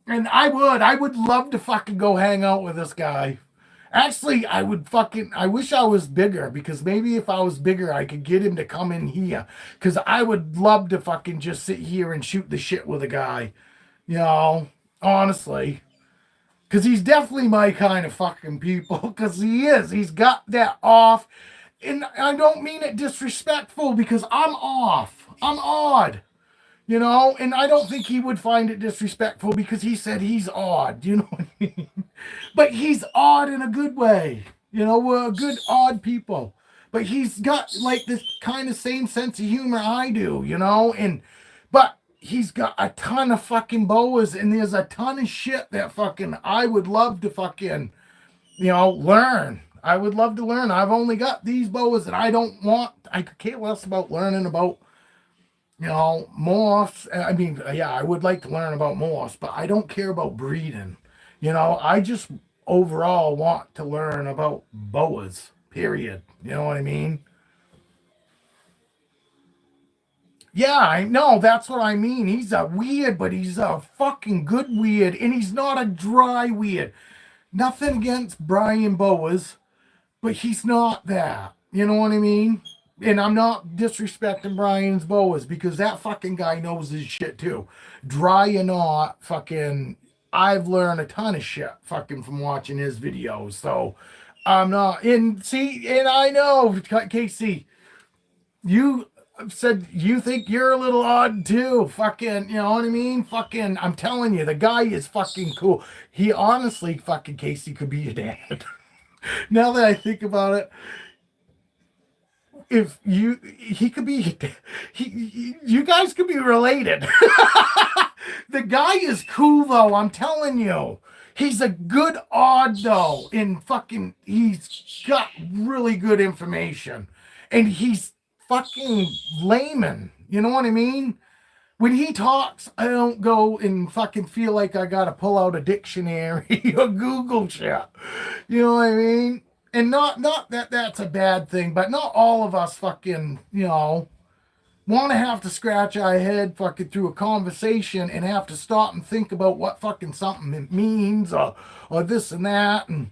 And I would love to fucking go hang out with this guy. Actually, I wish I was bigger, because maybe if I was bigger, I could get him to come in here. Because I would love to fucking just sit here and shoot the shit with a guy. Honestly. Because he's definitely my kind of fucking people. Because he is. He's got that off. And I don't mean it disrespectful, because I'm off. I'm odd. And I don't think he would find it disrespectful, because he said he's odd, you know what I mean? But he's odd in a good way. We're good, odd people. But he's got like this kind of same sense of humor I do, but he's got a ton of fucking Boas, and there's a ton of shit that fucking I would love to fucking, learn. I would love to learn. I've only got these Boas, and I could care less about learning about morphs. I mean, yeah, I would like to learn about morphs, but I don't care about breeding. I just overall want to learn about Boas, period. You know what I mean? Yeah, I know. That's what I mean. He's a weird, but he's a fucking good weird, and he's not a dry weird. Nothing against Brian Boas, but he's not that. You know what I mean? And I'm not disrespecting Brian's Boas, because that fucking guy knows his shit too. Dry or not, fucking, I've learned a ton of shit fucking from watching his videos. So I'm not, and I know, Casey, you said you think you're a little odd too. Fucking, you know what I mean? Fucking, I'm telling you, the guy is fucking cool. He honestly, fucking Casey, could be your dad. Now that I think about it, he could be, you guys could be related. The guy is cool though, I'm telling you. He's a good odd though, and fucking, he's got really good information, and he's fucking layman. You know what I mean? When he talks, I don't go and fucking feel like I gotta pull out a dictionary or Google shit. You know what I mean? And not that that's a bad thing, but not all of us fucking, want to have to scratch our head fucking through a conversation and have to stop and think about what fucking something it means, or this and that. And,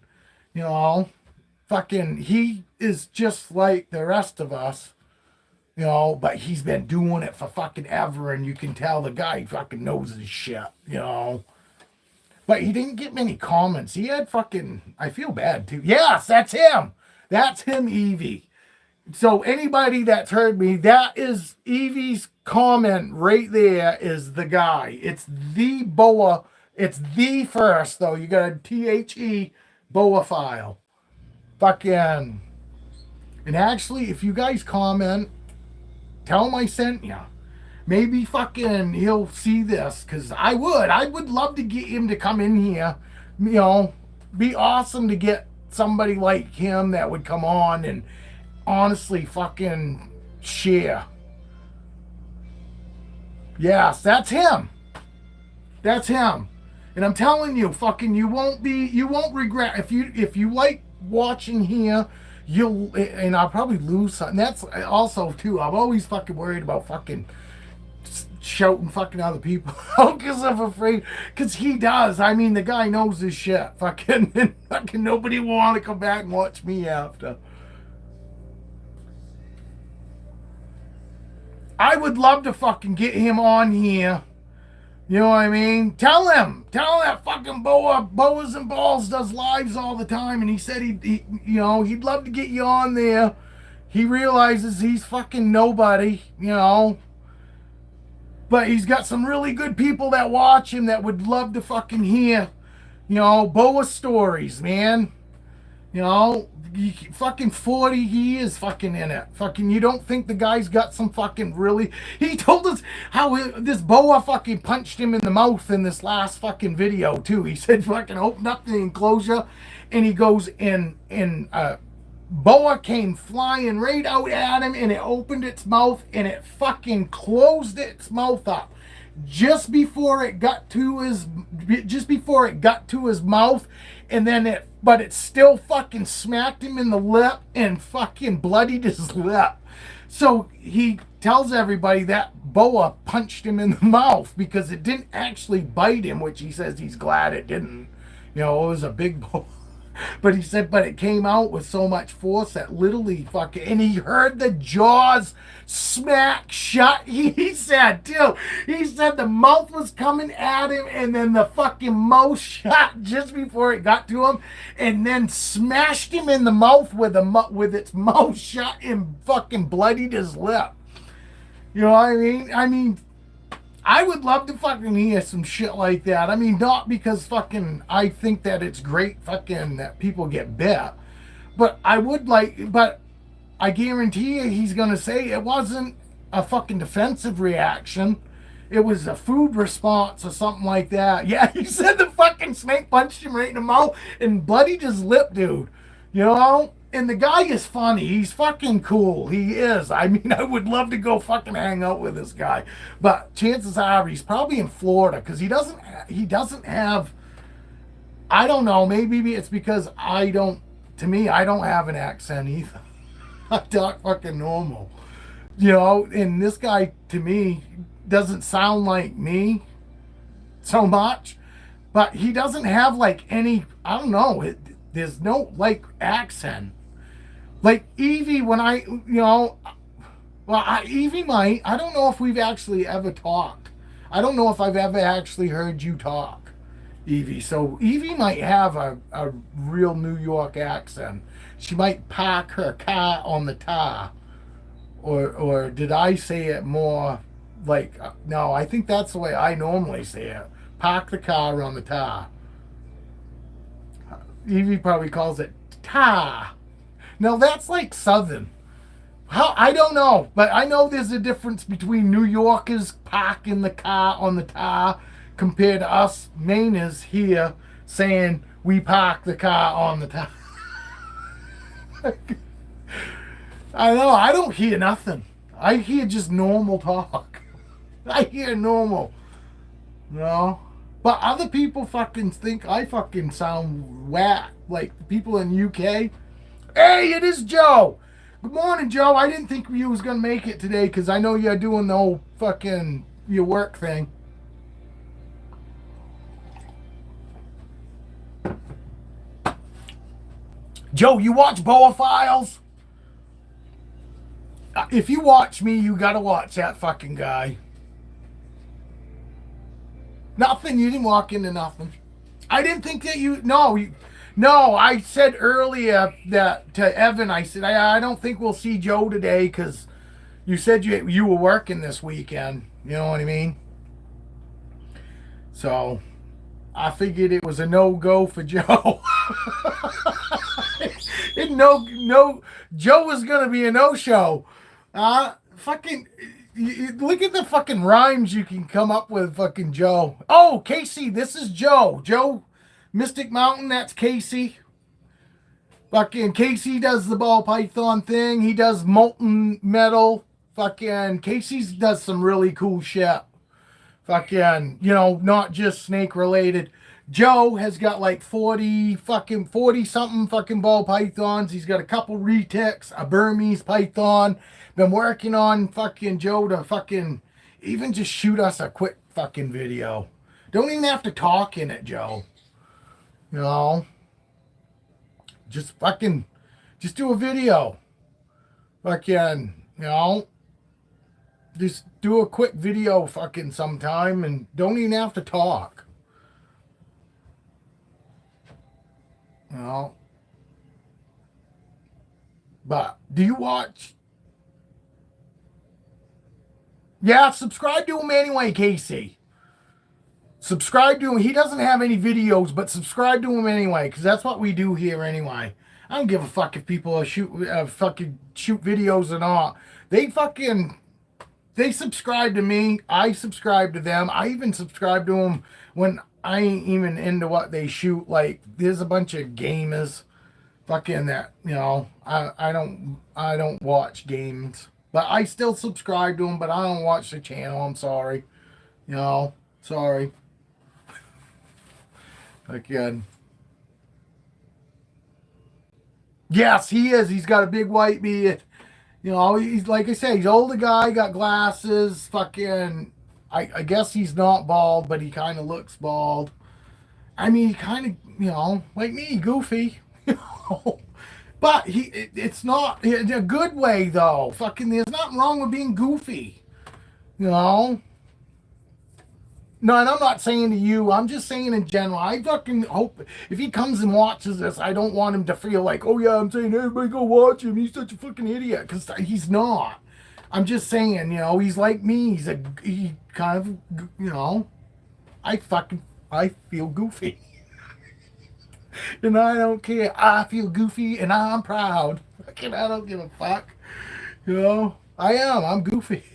fucking, he is just like the rest of us, but he's been doing it for fucking ever, and you can tell the guy fucking knows his shit, But he didn't get many comments. He had fucking, I feel bad too. Yes, that's him. That's him, Evie. So anybody that's heard me, that is Evie's comment right there, is the guy. It's the Boa. It's the first, though. You got a THE Boa file. Fucking. And actually, if you guys comment, tell him I sent you. Maybe fucking he'll see this, because I would love to get him to come in here. Be awesome to get somebody like him that would come on and honestly fucking share. Yes, that's him. That's him. And I'm telling you, fucking, you won't regret if you like watching here. And I'll probably lose something. That's also too, I'm always fucking worried about fucking shouting fucking other people out, because I'm afraid, because he does. I mean, the guy knows his shit. Fucking nobody will want to come back and watch me after. I would love to fucking get him on here, You know what I mean? Tell him that fucking Boas and Balls does lives all the time, and he said he'd love to get you on there. He realizes he's fucking nobody, but he's got some really good people that watch him that would love to fucking hear, Boa stories, man. Fucking 40 years fucking in it. Fucking, you don't think the guy's got some fucking really. He told us how this Boa fucking punched him in the mouth in this last fucking video, too. He said fucking opened up the enclosure and he goes Boa came flying right out at him and it opened its mouth and it fucking closed its mouth up just before it got to his mouth, and then it still fucking smacked him in the lip and fucking bloodied his lip. So he tells everybody that Boa punched him in the mouth because it didn't actually bite him, which he says he's glad it didn't. It was a big Boa. But he said, but it came out with so much force that literally fucking, and he heard the jaws smack shut. He said, too. He said the mouth was coming at him, and then the fucking mouth shut just before it got to him, and then smashed him in the mouth with its mouth shut and fucking bloodied his lip. You know what I mean? I would love to fucking hear some shit like that. I mean, not because fucking I think that it's great fucking that people get bit, but I guarantee you he's gonna say it wasn't a fucking defensive reaction. It was a food response or something like that. Yeah, he said the fucking snake punched him right in the mouth and bloodied his lip, dude. And the guy is funny. He's fucking cool. He is. I mean, I would love to go fucking hang out with this guy. But chances are he's probably in Florida because he doesn't have, I don't know, maybe it's because to me, I don't have an accent either. I talk fucking normal. And this guy, to me, doesn't sound like me so much. But he doesn't have like any, I don't know, there's no like accent. Like Evie, when Evie might. I don't know if we've actually ever talked. I don't know if I've ever actually heard you talk, Evie. So Evie might have a real New York accent. She might park her car on the tar. Or did I say it more like, no, I think that's the way I normally say it. Park the car on the tar. Evie probably calls it tar. No, that's like Southern. How, I don't know, but I know there's a difference between New Yorkers parking the car on the tar compared to us Mainers here saying we park the car on the tar. I know, I don't hear nothing. I hear just normal talk. I hear normal. But other people fucking think I fucking sound whack. Like people in UK. Hey, it is Joe. Good morning, Joe. I didn't think you was going to make it today because I know you're doing the whole fucking your work thing. Joe, you watch Boa Files? If you watch me, you got to watch that fucking guy. Nothing. You didn't walk into nothing. I didn't think that you... No, I said earlier that to Evan, I said, I don't think we'll see Joe today because you said you were working this weekend. You know what I mean? So I figured it was a no-go for Joe. Joe was going to be a no-show. Fucking, look at the fucking rhymes you can come up with, fucking Joe. Oh, Casey, this is Joe. Joe... Mystic Mountain, that's Casey. Fucking Casey does the ball python thing. He does molten metal. Fucking Casey does some really cool shit. Fucking, not just snake related. Joe has got like 40 something fucking ball pythons. He's got a couple retics, a Burmese python. Been working on fucking Joe to fucking even just shoot us a quick fucking video. Don't even have to talk in it, Joe. Just do a video. Fucking, Just do a quick video fucking sometime and don't even have to talk. You know? But do you watch? Yeah, subscribe to him anyway, Casey. Subscribe to him. He doesn't have any videos, but subscribe to him anyway, because that's what we do here anyway. I don't give a fuck if people fucking shoot videos or not. They subscribe to me. I subscribe to them. I even subscribe to them when I ain't even into what they shoot. Like there's a bunch of gamers, fucking that I don't watch games, but I still subscribe to them. But I don't watch the channel. I'm sorry, sorry. Again. Yes, he is. He's got a big white beard. He's like I say, he's older guy, got glasses, fucking I guess he's not bald, but he kind of looks bald. I mean, he kind of, like me, goofy. But it's not in a good way though. Fucking there's nothing wrong with being goofy. You know? No, and I'm not saying to you. I'm just saying in general. I fucking hope if he comes and watches this, I don't want him to feel like, oh yeah, I'm saying everybody go watch him. He's such a fucking idiot, because he's not. I'm just saying, he's like me. He kind of, I feel goofy, and I don't care. I feel goofy, and I'm proud. Fucking, I don't give a fuck. I am. I'm goofy.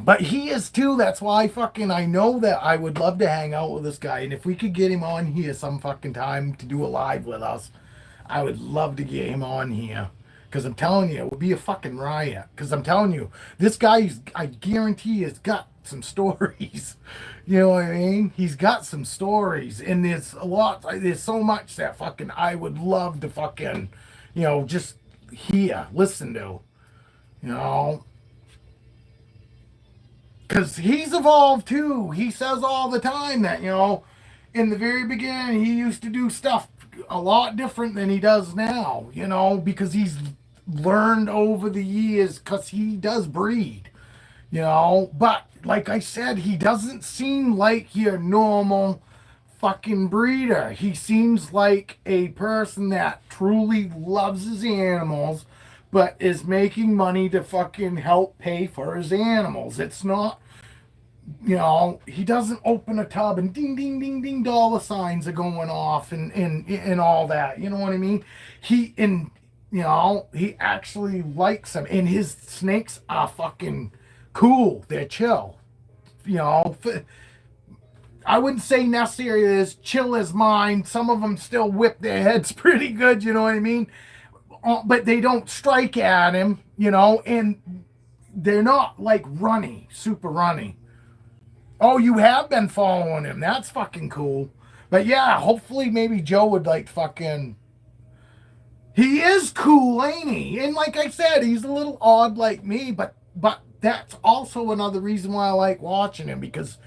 But he is too. That's why I know that I would love to hang out with this guy. And if we could get him on here some fucking time to do a live with us, I would love to get him on here. Because I'm telling you, it would be a fucking riot. Because I'm telling you, this guy, I guarantee, has got some stories. You know what I mean? He's got some stories. And there's so much that fucking I would love to fucking, just listen to. You know? Because he's evolved too. He says all the time that, in the very beginning, he used to do stuff a lot different than he does now, because he's learned over the years, because he does breed, But like I said, he doesn't seem like your normal fucking breeder. He seems like a person that truly loves his animals, but is making money to fucking help pay for his animals. It's not, he doesn't open a tub and ding, ding, ding, ding, dollar signs are going off and all that. You know what I mean? He actually likes them, and his snakes are fucking cool. They're chill. You know, I wouldn't say necessarily as chill as mine. Some of them still whip their heads pretty good. You know what I mean? But they don't strike at him, and they're not like super runny. Oh, you have been following him. That's fucking cool. But yeah, hopefully maybe Joe would like fucking. He is cool, ain't he? And like I said, he's a little odd like me, but that's also another reason why I like watching him, because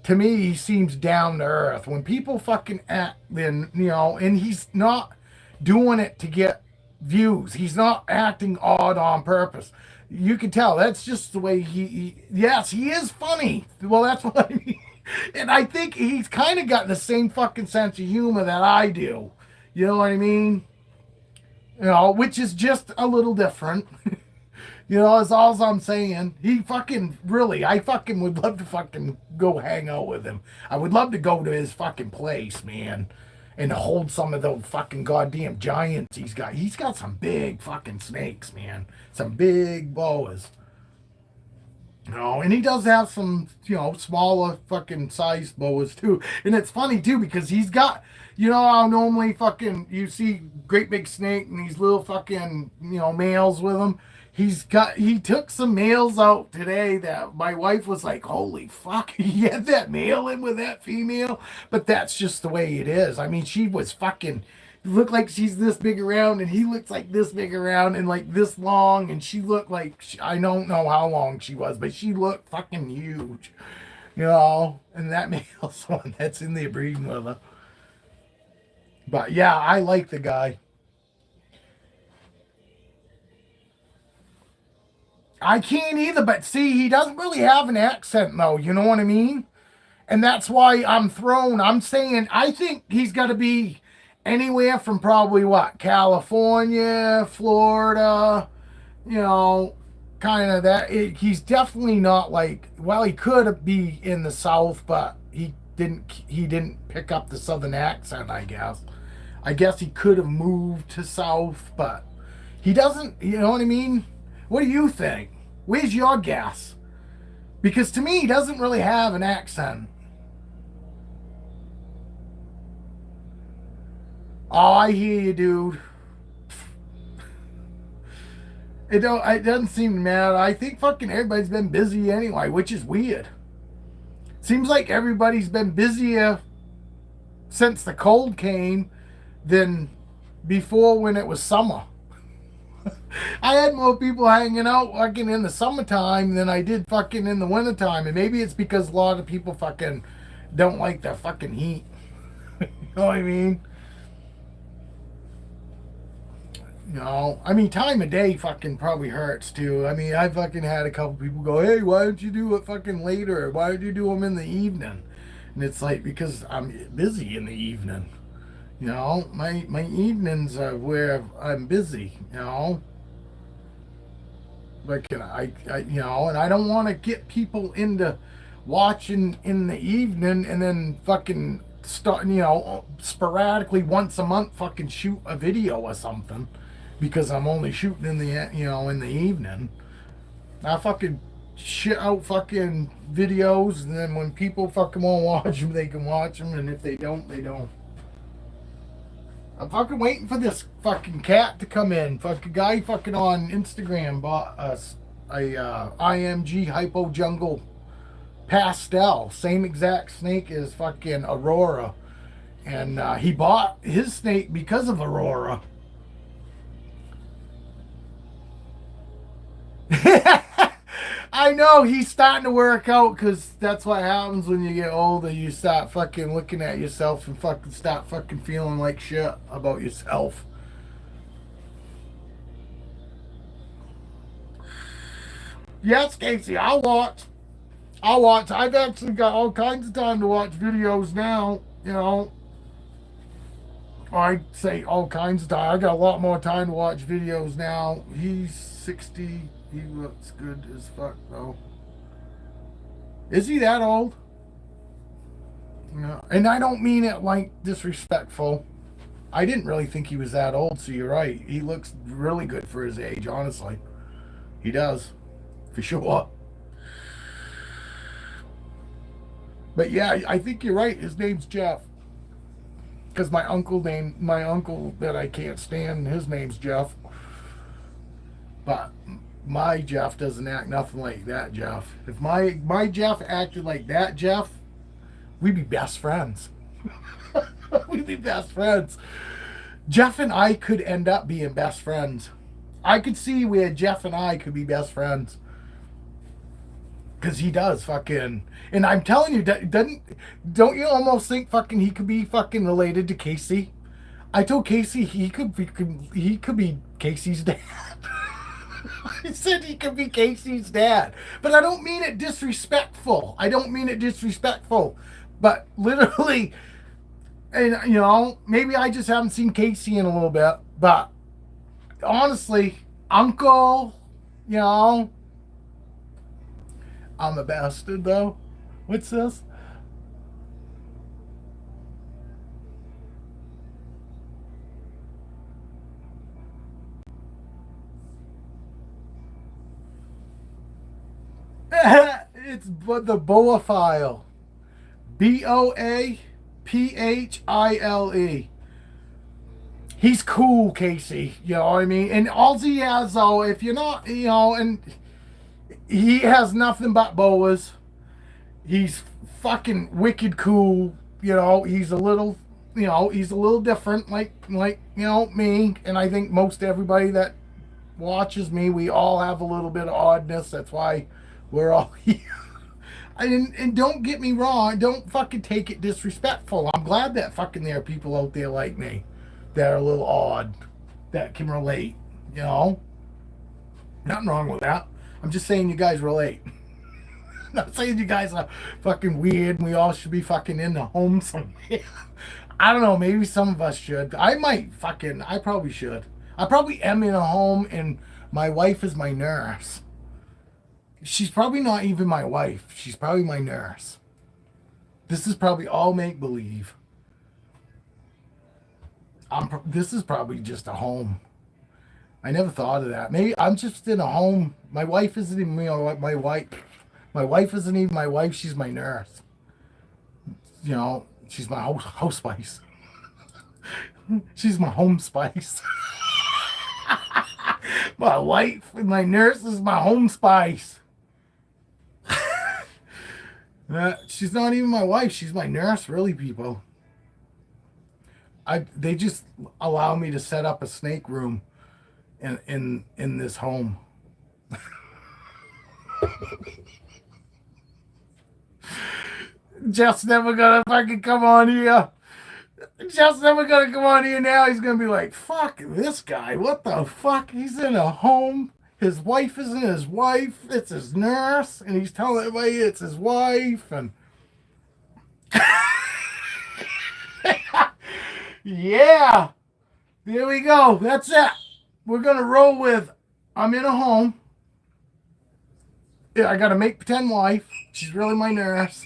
to me he seems down to earth. When people fucking act, then and he's not doing it to get views. He's not acting odd on purpose. You can tell that's just the way yes, he is funny. Well, that's what I mean. And I think he's kind of got the same fucking sense of humor that I do. You know what I mean? Which is just a little different. That's all I'm saying. He fucking really, I fucking would love to fucking go hang out with him. I would love to go to his fucking place, man, and hold some of those fucking goddamn giants he's got. He's got some big fucking snakes, man. Some big boas. And he does have some, smaller fucking sized boas too. And it's funny too, because he's got, how normally fucking you see great big snake and these little fucking, males with him. He took some males out today that my wife was like, holy fuck, he had that male in with that female. But that's just the way it is. I mean, she was fucking, looked like she's this big around, and he looks like this big around and like this long. And she looked like, I don't know how long she was, but she looked fucking huge, and that male's one that's in there breeding with her. But yeah, I like the guy. I can't either, but see, he doesn't really have an accent though, you know what I mean? And that's why I'm thrown. I'm saying I think he's got to be anywhere from probably what? California, Florida, you know, kind of that. He's definitely not like, well, he could be in the South, but he didn't pick up the Southern accent, I guess. I guess he could have moved to South, but he doesn't, you know what I mean? What do you think? Where's your guess? Because to me, he doesn't really have an accent. Oh, I hear you, dude. It doesn't seem to matter. I think fucking everybody's been busy anyway, which is weird. Seems like everybody's been busier since the cold came than before when it was summer. I had more people hanging out fucking in the summertime than I did fucking in the wintertime. And maybe it's because a lot of people fucking don't like the fucking heat. You know what I mean? You know, I mean, time of day fucking probably hurts too. I mean, I fucking had a couple people go, "Hey, why don't you do it fucking later? Why don't you do them in the evening?" And it's like, because I'm busy in the evening. You know, my evenings are where I'm busy. You know, like you know, and I don't want to get people into watching in the evening and then fucking start, you know, sporadically once a month fucking shoot a video or something because I'm only shooting in the, you know, in the evening. I fucking shit out fucking videos, and then when people fucking want to watch them, they can watch them, and if they don't, they don't. I'm fucking waiting for this fucking cat to come in. Fucking guy fucking on Instagram bought us a IMG Hypo Jungle pastel, same exact snake as fucking Aurora, and he bought his snake because of Aurora. I know he's starting to work out because that's what happens when you get older. You start fucking looking at yourself and fucking start fucking feeling like shit about yourself. Yes, Casey, I'll watch. I'll watch. I've actually got all kinds of time to watch videos now. You know, I say all kinds of time. I got a lot more time to watch videos now. He's 60. He looks good as fuck, though. Is he that old? No. And I don't mean it like disrespectful. I didn't really think he was that old, so you're right. He looks really good for his age, honestly. He does. For sure. But yeah, I think you're right. His name's Jeff. Because my uncle that I can't stand, his name's Jeff. But my Jeff doesn't act nothing like that Jeff. If my Jeff acted like that Jeff, we'd be best friends. We'd be best friends. Jeff and I could end up being best friends. I could see where Jeff and I could be best friends. Because he does fucking, and I'm telling you, don't you almost think fucking he could be fucking related to Casey? I told Casey he could be Casey's dad. I said he could be Casey's dad, but I don't mean it disrespectful. I don't mean it disrespectful, but literally, and you know, maybe I just haven't seen Casey in a little bit, but honestly, Uncle, you know. I'm a bastard, though. What's this? It's the Boa file. Boaphile. He's cool, Casey. You know what I mean? And all he has, though, if you're not, you know, and he has nothing but boas. He's fucking wicked cool. You know, he's a little, you know, he's a little different, like you know me. And I think most everybody that watches me, we all have a little bit of oddness. That's why we're all here. And don't get me wrong, don't fucking take it disrespectful. I'm glad that fucking there are people out there like me that are a little odd, that can relate. You know, nothing wrong with that. I'm just saying you guys relate. I'm not saying you guys are fucking weird and we all should be fucking in the home somewhere. I don't know, maybe some of us should. I probably should. I probably am in a home and my wife is my nurse. She's probably not even my wife. She's probably my nurse. This is probably all make believe. This is probably just a home. I never thought of that. Maybe I'm just in a home. My wife isn't even my wife. My wife isn't even my wife. She's my nurse. You know, she's my house spice. She's my home spice. My wife and my nurse is my home spice. She's not even my wife. She's my nurse, really, people. They just allow me to set up a snake room in this home. Jeff's never gonna fucking come on here. Jeff's never gonna come on here now. He's gonna be like, fuck this guy. What the fuck? He's in a home. His wife isn't his wife. It's his nurse. And he's telling everybody it's his wife. And yeah. There we go. That's it. We're gonna roll with I'm in a home. Yeah, I gotta make pretend wife. She's really my nurse.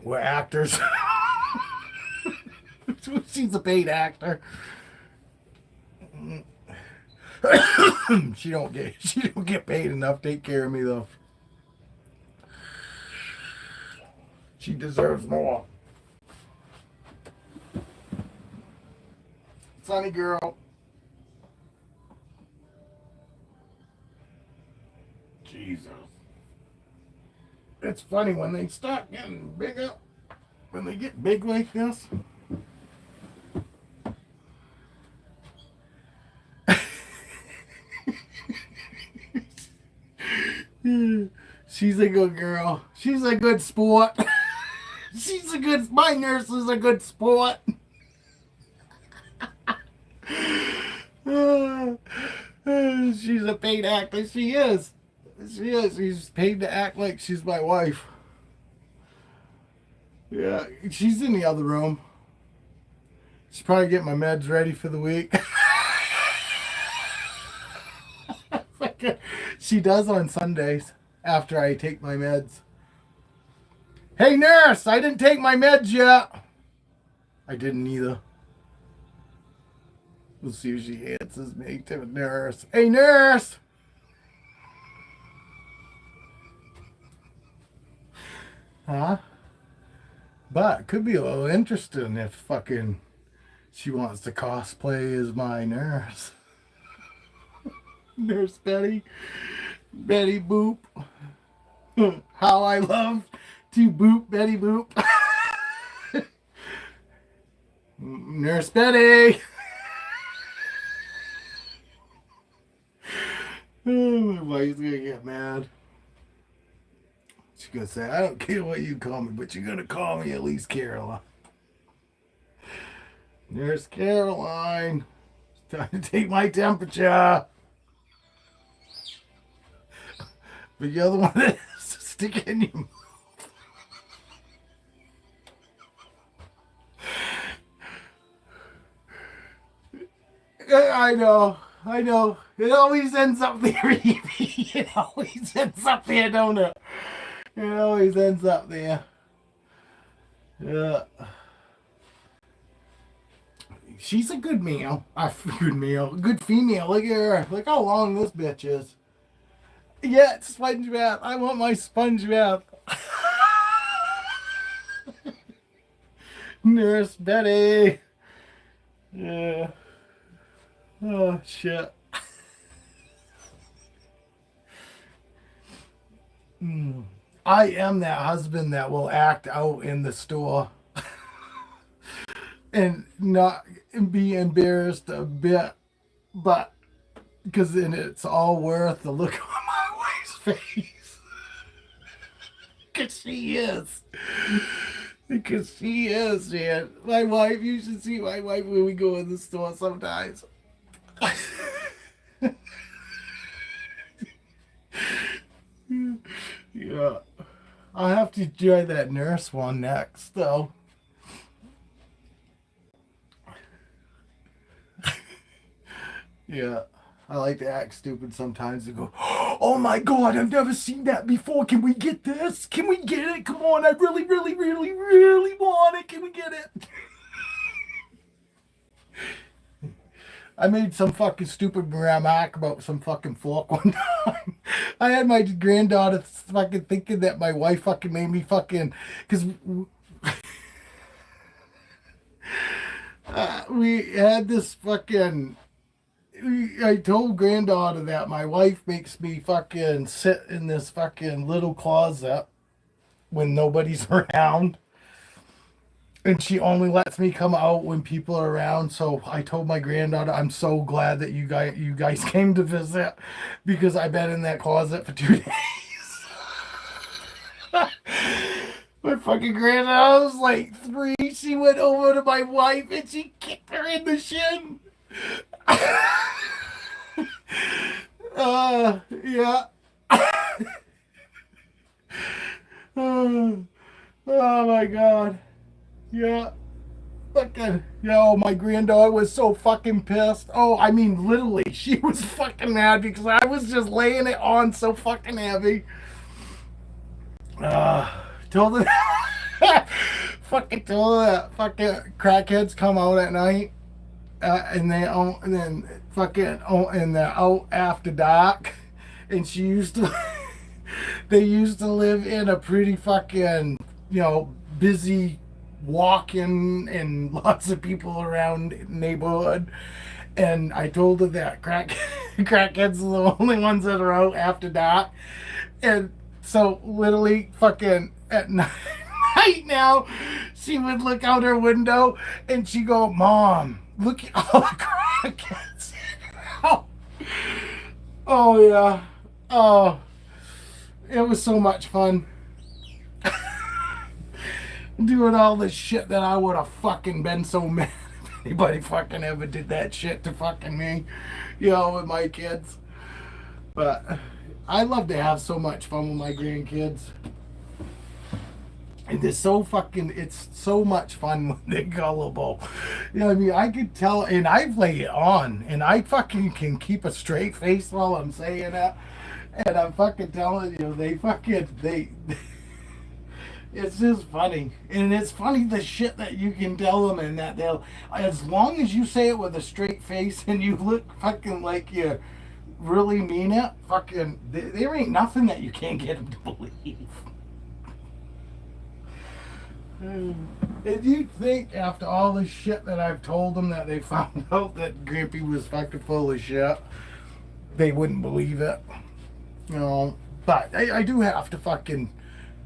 We're actors. She's a paid actor. She don't get paid enough to take care of me though. She deserves more. Sunny girl. Jesus. It's funny when they start getting bigger, when they get big like this. She's a good girl. She's a good sport. My nurse is a good sport. She's a paid actor. She is. She's paid to act like she's my wife. Yeah, she's in the other room. She's probably getting my meds ready for the week. She does on Sundays after I take my meds. Hey nurse, I didn't take my meds yet. I didn't either. We'll see if she answers me to the nurse. Hey nurse. Huh? But it could be a little interesting if fucking she wants to cosplay as my nurse. Nurse Betty. Betty Boop. How I love to boop Betty Boop. Nurse Betty. My wife's gonna get mad. She's gonna say, I don't care what you call me, but you're gonna call me at least Caroline. Nurse Caroline. It's time to take my temperature. But you're the one that has to stick it in your mouth. I know. It always ends up there, Evie. It always ends up there, don't it? It always ends up there. Yeah. She's a good male. A good female. Look at her. Look how long this bitch is. Yeah, it's sponge bath. I want my sponge bath. Nurse Betty. Yeah. Oh, shit. I am that husband that will act out in the store and not be embarrassed a bit, but because then it's all worth the look on my wife's face. Because she is. Because she is, man. My wife, you should see my wife when we go in the store sometimes. Yeah. I'll have to try that nurse one next, though. Yeah. I like to act stupid sometimes and go, oh my God, I've never seen that before. Can we get this? Can we get it? Come on. I really, really, really, really want it. Can we get it? I made some fucking stupid remark about some fucking fork one time. I had my granddaughter fucking thinking that my wife fucking made me fucking, because we had this fucking, I told granddaughter that my wife makes me fucking sit in this fucking little closet when nobody's around. And she only lets me come out when people are around. So I told my granddaughter, I'm so glad that you guys came to visit because I've been in that closet for 2 days. My fucking granddaughter was like 3. She went over to my wife and she kicked her in the shin. Yeah. Oh my God. Yeah. Fucking, yo, my granddaughter was so fucking pissed. Oh, I mean, literally, she was fucking mad because I was just laying it on so fucking heavy. Told her, fucking told her that fucking crackheads come out at night, and then fucking, and they're out after dark, and she used to, they used to live in a pretty fucking, busy walking and lots of people around neighborhood. And I told her that crackheads are the only ones that are out after dark. And so literally fucking at night now, she would look out her window and she go, Mom, look at all the crackheads. Oh, oh yeah. Oh, it was so much fun. Doing all the shit that I would have fucking been so mad if anybody fucking ever did that shit to fucking me, with my kids. But I love to have so much fun with my grandkids. And it's so much fun when they're gullible. I mean, I could tell, and I lay it on, and I fucking can keep a straight face while I'm saying that. And I'm fucking telling you, they it's just funny. And it's funny the shit that you can tell them and that they'll, as long as you say it with a straight face and you look fucking like you really mean it, fucking, there ain't nothing that you can't get them to believe. If you think after all the shit that I've told them that they found out that Grampy was fucking full of shit, they wouldn't believe it. But I do have to fucking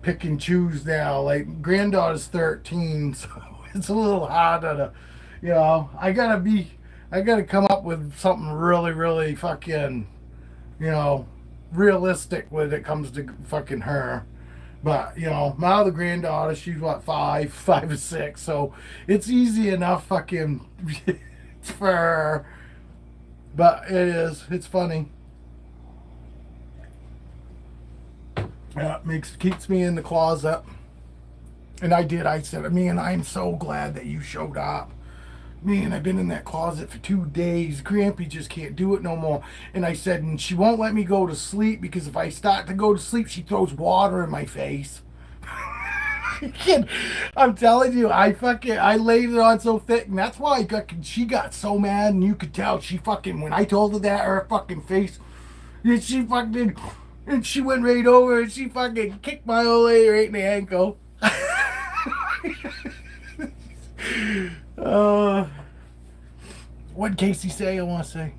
pick and choose now. Like, granddaughter's 13, so it's a little harder to, I gotta come up with something really, really fucking, realistic when it comes to fucking her. But, my other granddaughter, she's what, 5 or 6, so it's easy enough fucking for her. But it's funny. Yeah, keeps me in the closet. And I said, man, I'm so glad that you showed up. Man, I've been in that closet for 2 days. Grampy just can't do it no more. And I said, and she won't let me go to sleep because if I start to go to sleep, she throws water in my face. Kid, I'm telling you, I laid it on so thick, and that's why she got so mad, and you could tell she fucking, when I told her that, her fucking face, and she fucking, and she went right over and she fucking kicked my old lady right in the ankle. What'd Casey say? I want to say.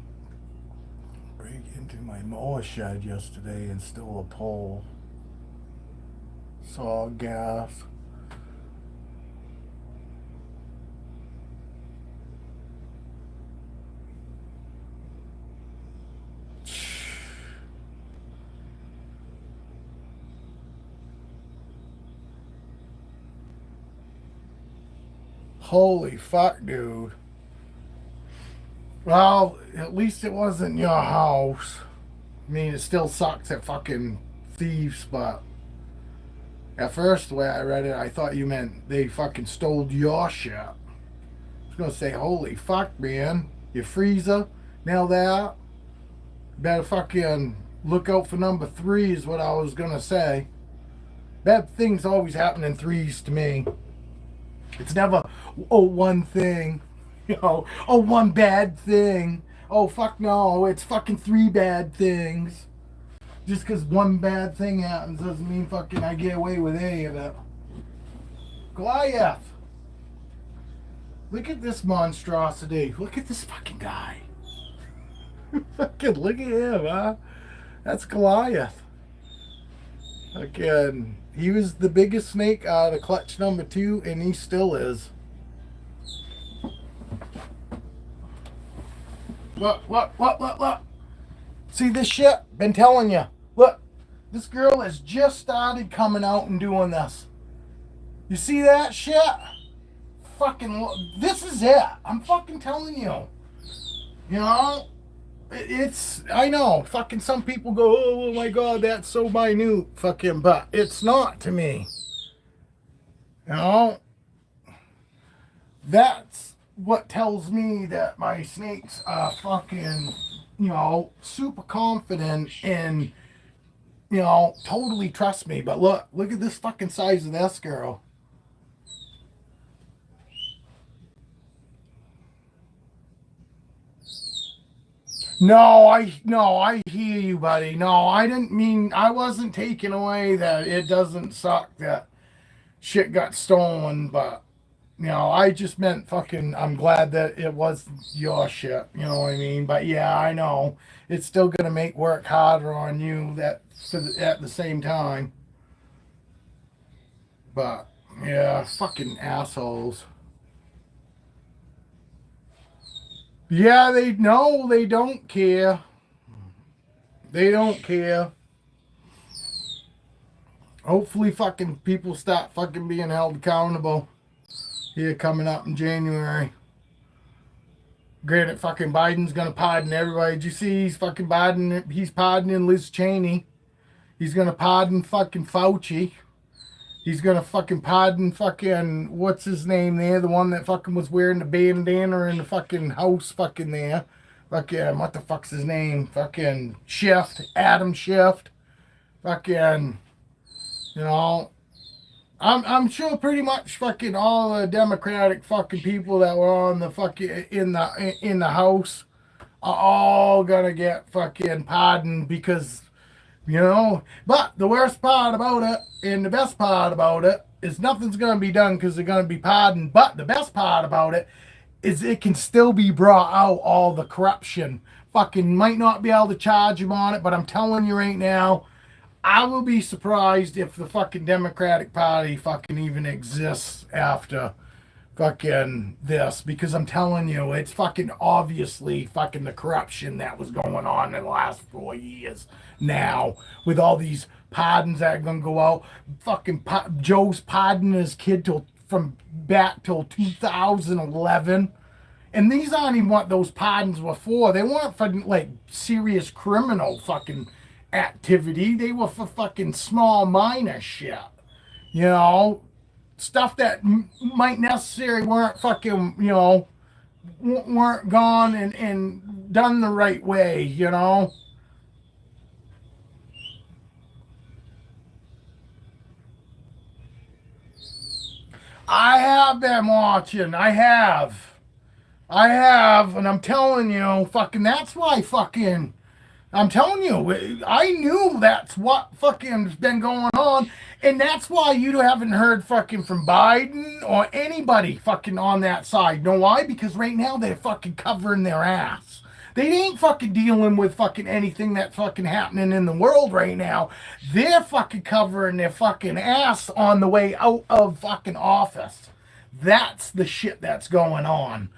Break into my mower shed yesterday and stole a pole. Saw gas. Holy fuck, dude. Well, at least it wasn't your house. I mean, it still sucks at fucking thieves, but at first, the way I read it, I thought you meant they fucking stole your shit. I was gonna say, holy fuck, man. Your freezer, now that. Better fucking look out for number 3 is what I was gonna say. Bad things always happen in threes to me. It's never, oh, one thing. You know, oh, one bad thing. Oh, fuck no, it's fucking 3 bad things. Just because one bad thing happens doesn't mean fucking I get away with any of it. Goliath. Look at this monstrosity. Look at this fucking guy. Fucking look at him, huh? That's Goliath. Again, he was the biggest snake out of clutch number 2, and he still is. Look. See this shit? Been telling you. Look, this girl has just started coming out and doing this. You see that shit? Fucking, this is it. I'm fucking telling you. You know? It's, I know, fucking some people go, oh my god, that's so minute, fucking, but it's not to me. You know? That's what tells me that my snakes are fucking, you know, super confident and, you know, totally trust me. But look at this fucking size of this girl. No, I hear you, buddy. No, I didn't mean, I wasn't taking away that it doesn't suck that shit got stolen, but, you know, I just meant fucking, I'm glad that it was your shit, you know what I mean? But yeah, I know, it's still gonna make work harder on you at the same time. But, yeah, fucking assholes. Yeah, they don't care. They don't care. Hopefully fucking people stop fucking being held accountable here coming up in January. Granted, fucking Biden's gonna pardon everybody. Did you see he's pardoning Liz Cheney. He's gonna pardon fucking Fauci. He's gonna fucking pardon fucking, what's his name there? The one that fucking was wearing the bandana in the fucking house fucking there. Fucking, what the fuck's his name? Fucking Adam Schiff. Fucking, you know, I'm sure pretty much fucking all the Democratic fucking people that were on the fucking, in the house are all gonna get fucking pardoned because, you know, but the worst part about it and the best part about it is nothing's going to be done because they're going to be pardoned. But the best part about it is it can still be brought out, all the corruption. Fucking might not be able to charge him on it, but I'm telling you right now, I will be surprised if the fucking Democratic Party fucking even exists after fucking this, because I'm telling you, it's fucking obviously fucking the corruption that was going on in the last 4 years now, with all these pardons that are gonna go out. Fucking Joe's pardoning his kid from back till 2011, and these aren't even what those pardons were for. They weren't for like serious criminal fucking activity. They were for fucking small minor shit, you know, stuff that might necessarily weren't fucking, you know, weren't gone and done the right way, you know. I have been watching. I have, and I'm telling you, fucking, that's why fucking, I'm telling you, I knew that's what fucking's been going on, and that's why you haven't heard fucking from Biden or anybody fucking on that side. Know why? Because right now they're fucking covering their ass. They ain't fucking dealing with fucking anything that's fucking happening in the world right now. They're fucking covering their fucking ass on the way out of fucking office. That's the shit that's going on.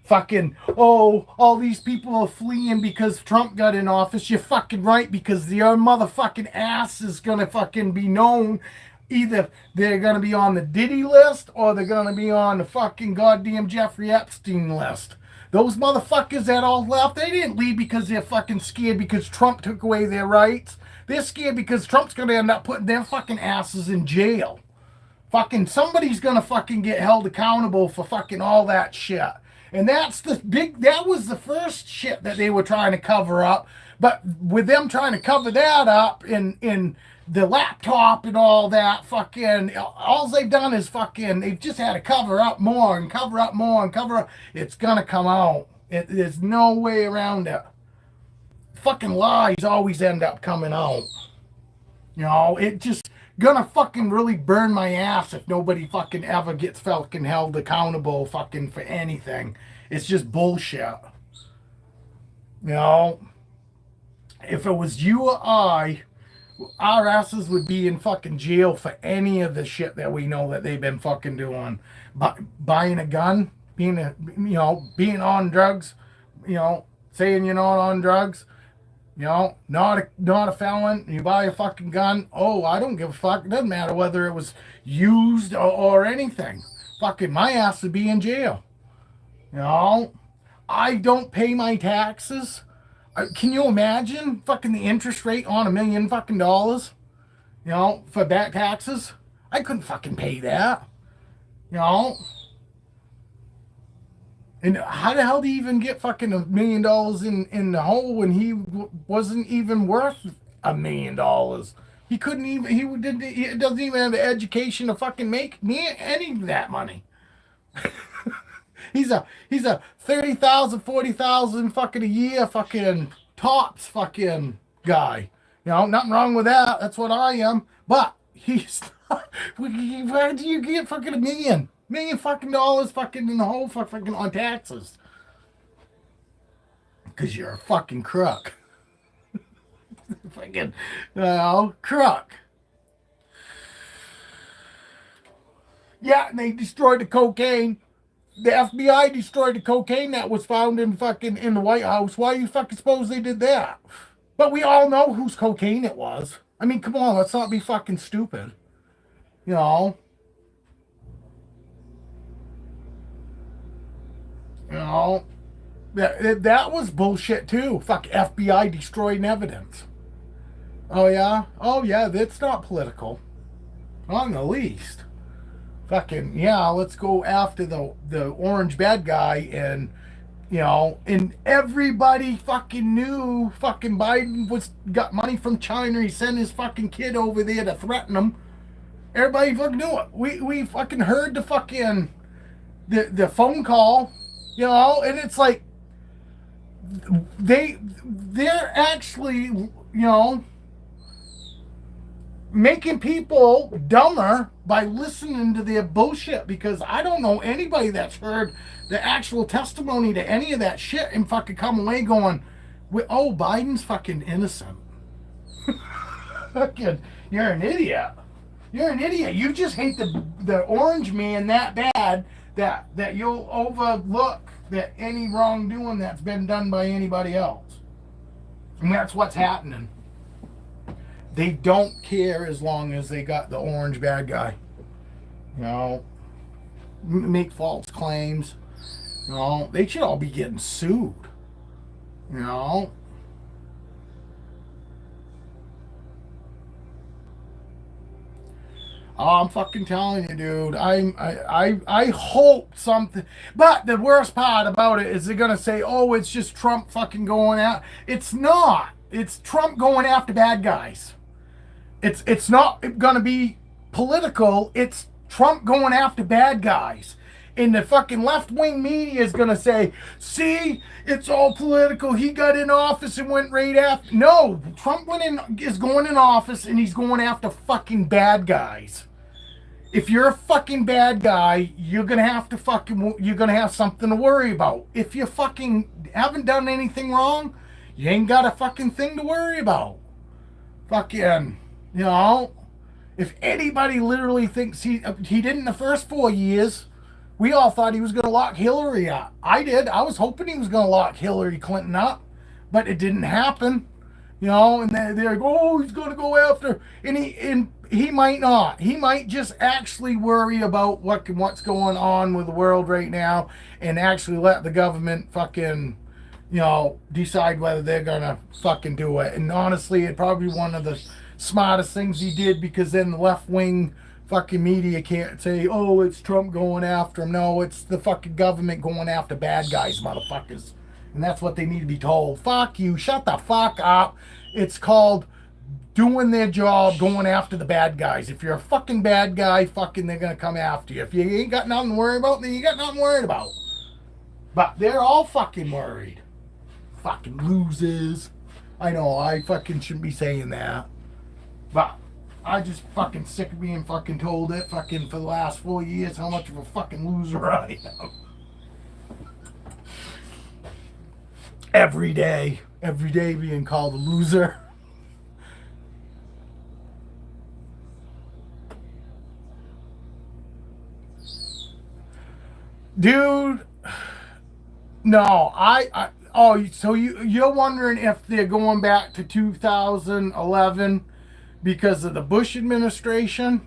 Fucking, oh, all these people are fleeing because Trump got in office. You're fucking right, because your motherfucking ass is gonna fucking be known Either they're going to be on the Diddy list or they're going to be on the fucking goddamn Jeffrey Epstein list. Those motherfuckers that all left, they didn't leave because they're fucking scared because Trump took away their rights. They're scared because Trump's going to end up putting their fucking asses in jail. Fucking somebody's going to fucking get held accountable for fucking all that shit. And that was the first shit that they were trying to cover up. But with them trying to cover that up in the laptop and all that, fucking, all they've done is fucking, they've just had to cover up more and cover up more and cover up. It's gonna come out. There's no way around it. Fucking lies always end up coming out. You know, it just gonna fucking really burn my ass if nobody fucking ever gets fucking held accountable fucking for anything. It's just bullshit. You know, if it was you or I, our asses would be in fucking jail for any of the shit that we know that they've been fucking doing. Buying a gun, being on drugs, saying you're not on drugs, not a felon. You buy a fucking gun. Oh, I don't give a fuck. It doesn't matter whether it was used or anything. Fucking my ass would be in jail. I don't pay my taxes. Can you imagine fucking the interest rate on $1 million fucking dollars? For back taxes? I couldn't fucking pay that. And how the hell do you even get fucking $1 million in the hole when he wasn't even worth $1 million? He couldn't even, he doesn't even have the education to fucking make me any of that money. He's a 30,000, 40,000 fucking a year fucking tops fucking guy. Nothing wrong with that. That's what I am. But he's where do you get fucking $1 million fucking dollars fucking in the hole for fucking on taxes? Because you're a fucking crook. Fucking crook. Yeah, and they destroyed the cocaine. The FBI destroyed the cocaine that was found in the White House. Why you fucking suppose they did that? But we all know whose cocaine it was. I mean, come on, let's not be fucking stupid. That was bullshit too. Fuck, FBI destroying evidence. Oh yeah, that's not political. Not in the least. Fucking yeah, let's go after the orange bad guy, and and everybody fucking knew fucking Biden got money from China. He sent his fucking kid over there to threaten him. Everybody fucking knew it. We fucking heard the fucking the phone call, and it's like they're actually making people dumber by listening to their bullshit, because I don't know anybody that's heard the actual testimony to any of that shit and fucking come away going, oh, Biden's fucking innocent. Fucking, you're an idiot. You're an idiot. You just hate the orange man that bad that you'll overlook that any wrongdoing that's been done by anybody else. And that's what's happening. They don't care as long as they got the orange bad guy. Make false claims. They should all be getting sued. Oh, I'm fucking telling you, dude. I hope something. But the worst part about it is they're gonna say, "Oh, it's just Trump fucking going out." It's not. It's Trump going after bad guys. It's not gonna be political. It's Trump going after bad guys. And the fucking left-wing media is gonna say, see, it's all political. He got in office and went right after. No, Trump is going in office and he's going after fucking bad guys. If you're a fucking bad guy, you're gonna have something to worry about. If you fucking haven't done anything wrong, you ain't got a fucking thing to worry about. Fucking, if anybody literally thinks he didn't the first 4 years, we all thought he was going to lock Hillary up. I did. I was hoping he was going to lock Hillary Clinton up, but it didn't happen. And they're like, oh, he's going to go after. And He might not. He might just actually worry about what's going on with the world right now, and actually let the government fucking, decide whether they're gonna fucking do it. And honestly, it's probably one of the smartest things he did, because then the left wing fucking media can't say, oh, it's Trump going after him. No, it's the fucking government going after bad guys, motherfuckers. And that's what they need to be told. Fuck you. Shut the fuck up. It's called doing their job, going after the bad guys. If you're a fucking bad guy, fucking they're gonna come after you. If you ain't got nothing to worry about, then you got nothing to worry about. But they're all fucking worried. Fucking losers. I know, I fucking shouldn't be saying that. But I just fucking sick of being fucking told it fucking for the last 4 years how much of a fucking loser I am. Every day being called a loser. Dude, no, so you're wondering if they're going back to 2011 because of the Bush administration?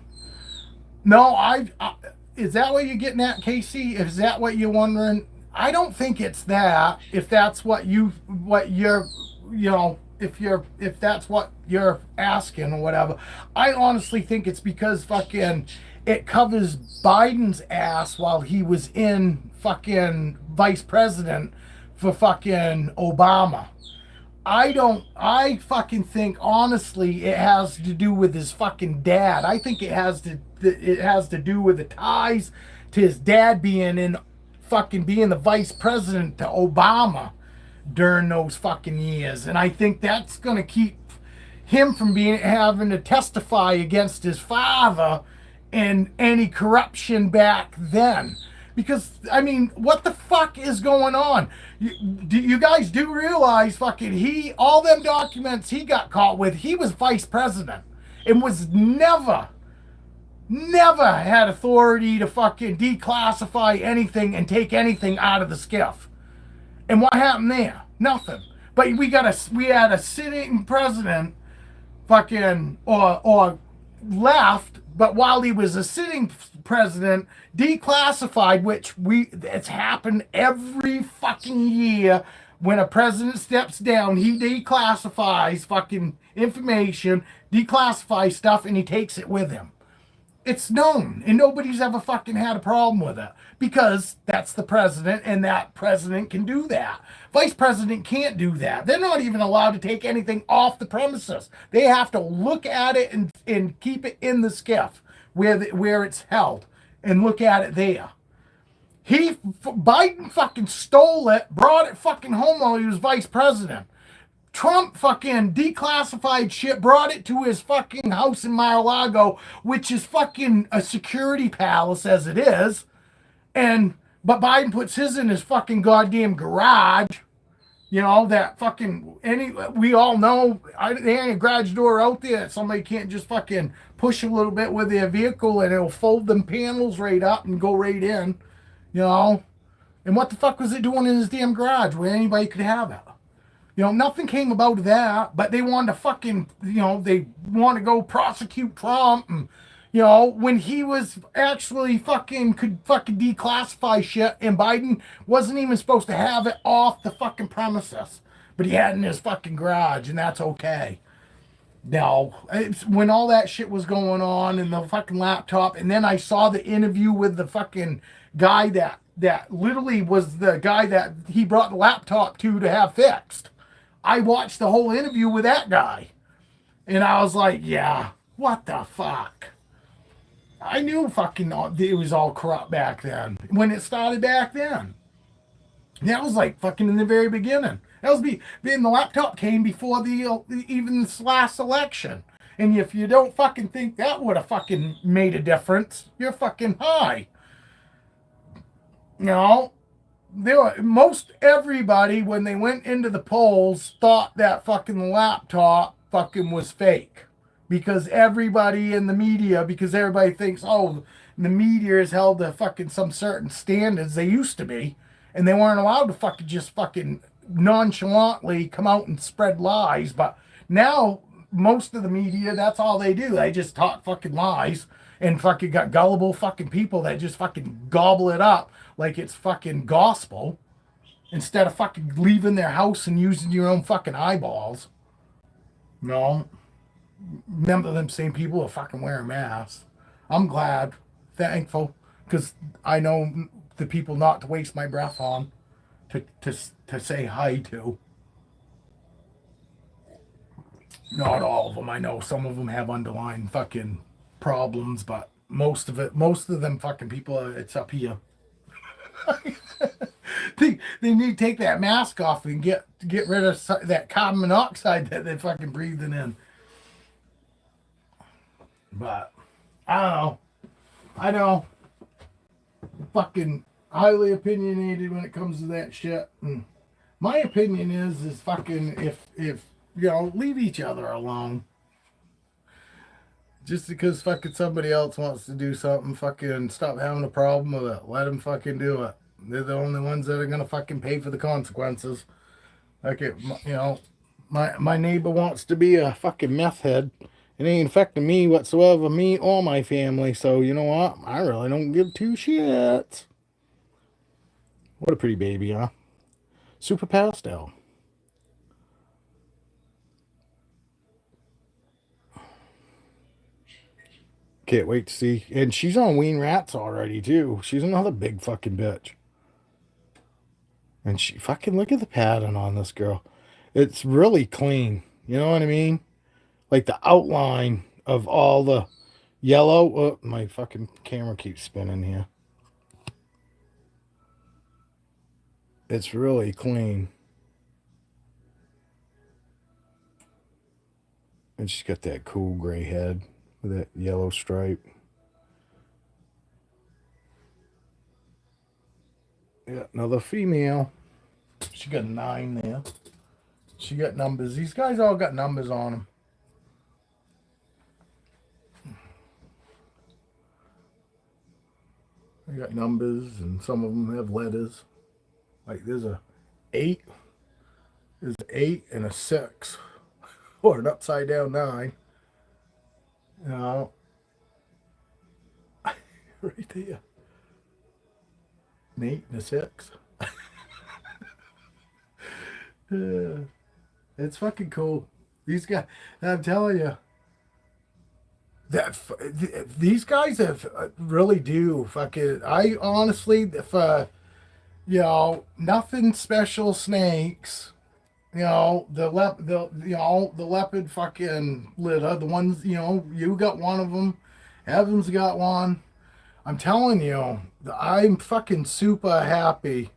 No, is that what you're getting at, Casey? Is that what you're wondering? I don't think it's that. If that's if that's what you're asking or whatever, I honestly think it's because fucking it covers Biden's ass while he was in fucking vice president for fucking Obama. I fucking think honestly it has to do with his fucking dad. I think it has to do with the ties to his dad being the vice president to Obama during those fucking years. And I think that's gonna keep him from having to testify against his father and any corruption back then. Because, I mean, what the fuck is going on? You guys do realize fucking all them documents he got caught with, he was vice president and was never had authority to fucking declassify anything and take anything out of the skiff. And what happened there? Nothing. But we had a sitting president fucking or left, but while he was a sitting president, declassified, which it's happened every fucking year. When a president steps down, he declassifies fucking information, declassifies stuff, and he takes it with him. It's known, and nobody's ever fucking had a problem with it, because that's the president, and that president can do that. Vice president can't do that. They're not even allowed to take anything off the premises. They have to look at it and keep it in the skiff where it's held, and look at it there. Biden fucking stole it, brought it fucking home while he was vice president. Trump fucking declassified shit, brought it to his fucking house in Mar-a-Lago, which is fucking a security palace as it is. But Biden puts his in his fucking goddamn garage. That fucking, we all know, there ain't a garage door out there that somebody can't just fucking push a little bit with their vehicle and it'll fold them panels right up and go right in, And what the fuck was it doing in his damn garage where anybody could have it? Nothing came about that, but they wanted to fucking, they want to go prosecute Trump. And, when he was actually could fucking declassify shit, and Biden wasn't even supposed to have it off the fucking premises, but he had it in his fucking garage, and that's okay. No, when all that shit was going on and the fucking laptop, and then I saw the interview with the fucking guy that literally was the guy that he brought the laptop to have fixed. I watched the whole interview with that guy, and I was like, yeah, what the fuck? I knew fucking it was all corrupt back then, when it started back then. That was like fucking in the very beginning. That was then the laptop came before even this last election. And if you don't fucking think that would have fucking made a difference, you're fucking high. Most everybody, when they went into the polls, thought that fucking laptop fucking was fake. Because everybody in the media, because everybody thinks, the media is held to fucking some certain standards they used to be. And they weren't allowed to fucking just fucking nonchalantly come out and spread lies. But now most of the media, that's all they do. They just talk fucking lies and fucking got gullible fucking people that just fucking gobble it up like it's fucking gospel instead of fucking leaving their house and using your own fucking eyeballs. No. Remember them same people are fucking wearing masks. I'm glad, thankful, because I know the people not to waste my breath on to say hi to. Not all of them. I know some of them have underlying fucking problems, but most of them fucking people, it's up here. they need to take that mask off and get rid of that carbon monoxide that they're fucking breathing in. But I don't know. I know. Fucking highly opinionated when it comes to that shit. And my opinion is fucking if leave each other alone. Just because fucking somebody else wants to do something, fucking stop having a problem with it. Let them fucking do it. They're the only ones that are gonna fucking pay for the consequences. Like my neighbor wants to be a fucking meth head. It ain't affecting me whatsoever, me or my family. So you know what? I really don't give two shits. What a pretty baby, huh? Super pastel. Can't wait to see. And she's on Ween Rats already, too. She's another big fucking bitch. And she fucking look at the pattern on this girl. It's really clean. You know what I mean? Like the outline of all the yellow. Oh, my fucking camera keeps spinning here. It's really clean. And she's got that cool gray head with that yellow stripe. Yeah, another female. She got 9 there. She got numbers. These guys all got numbers on them. They got numbers, and some of them have letters. Like there's a 8. There's an 8 and a 6. Or an upside down 9. You know. Right there. An 8 and a 6. It's fucking cool. These guys, I'm telling you, that these guys have really do fucking. I honestly, if nothing special snakes. The leopard fucking litter, the ones, you got one of them, Evan's got one. I'm telling you, I'm fucking super happy,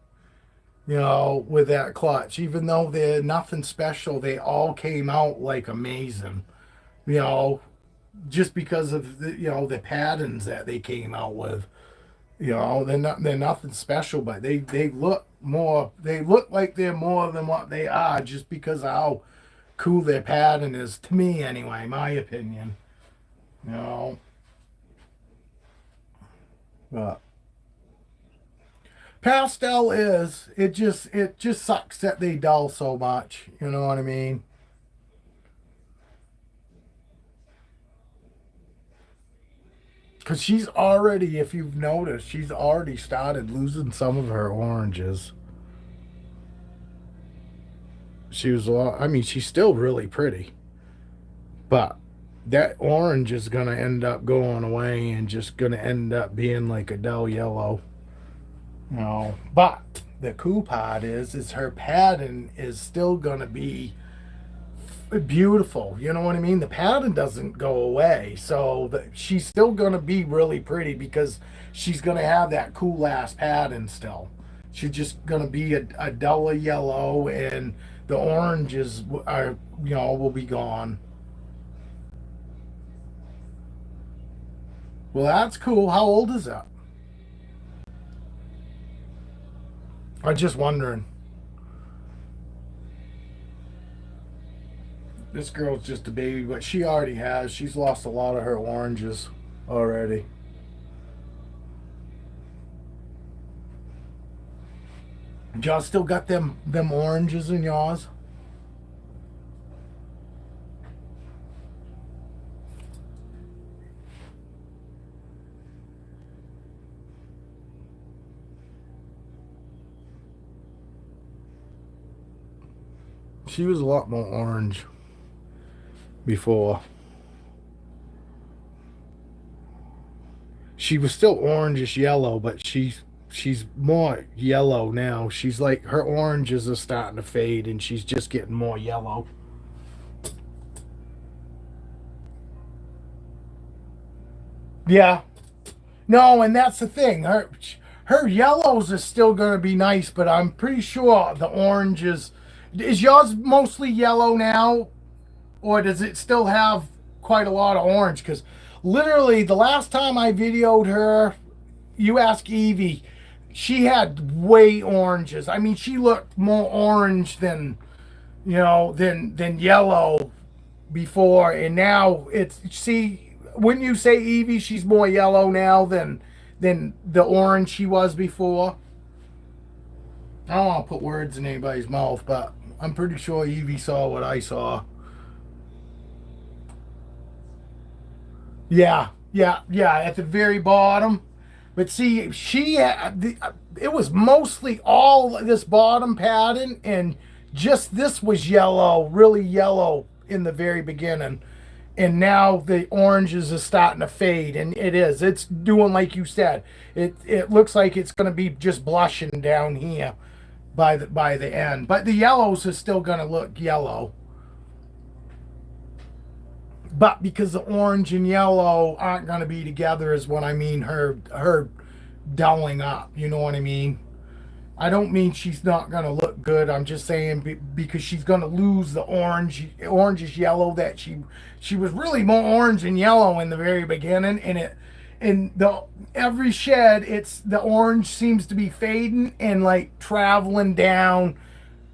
with that clutch. Even though they're nothing special, they all came out like amazing, just because of the patterns that they came out with. They're nothing special, but they look like they're more than what they are just because of how cool their pattern is, to me anyway, my opinion. But pastel it just sucks that they dull so much, you know what I mean? Because she's already, if you've noticed, she's already started losing some of her oranges. She was a lot, I mean, she's still really pretty. But that orange is going to end up going away and just going to end up being like a dull yellow. But the cool part is her pattern is still going to be beautiful, you know what I mean? The pattern doesn't go away, so she's still gonna be really pretty because she's gonna have that cool ass pattern still. She's just gonna be a duller yellow, and the oranges are will be gone. Well, that's cool. How old is that? I'm just wondering. This girl's just a baby, but she already has. She's lost a lot of her oranges already. Y'all still got them oranges in yours? She was a lot more orange before. She was still orangish yellow, but she's more yellow now. She's like her oranges are starting to fade, and she's just getting more yellow. Yeah. No, and that's the thing. Her yellows are still going to be nice, but I'm pretty sure the orange is yours mostly yellow now, or does it still have quite a lot of orange? Because literally the last time I videoed her, you ask Evie, she had way oranges. I mean, she looked more orange than than yellow before, and now it's see. Wouldn't you say Evie? She's more yellow now than the orange she was before. I don't want to put words in anybody's mouth, but I'm pretty sure Evie saw what I saw. Yeah, yeah. At the very bottom, but see, it was mostly all this bottom pattern, and just this was yellow, really yellow in the very beginning. And now the oranges are starting to fade, and it's doing like you said. It looks like it's going to be just blushing down here by the end, but the yellows are still going to look yellow. But because the orange and yellow aren't going to be together is what I mean. Her dulling up. You know what I mean? I don't mean she's not going to look good. I'm just saying because she's going to lose the orangish yellow that she was really more orange and yellow in the very beginning, and every shed it's the orange seems to be fading and like traveling down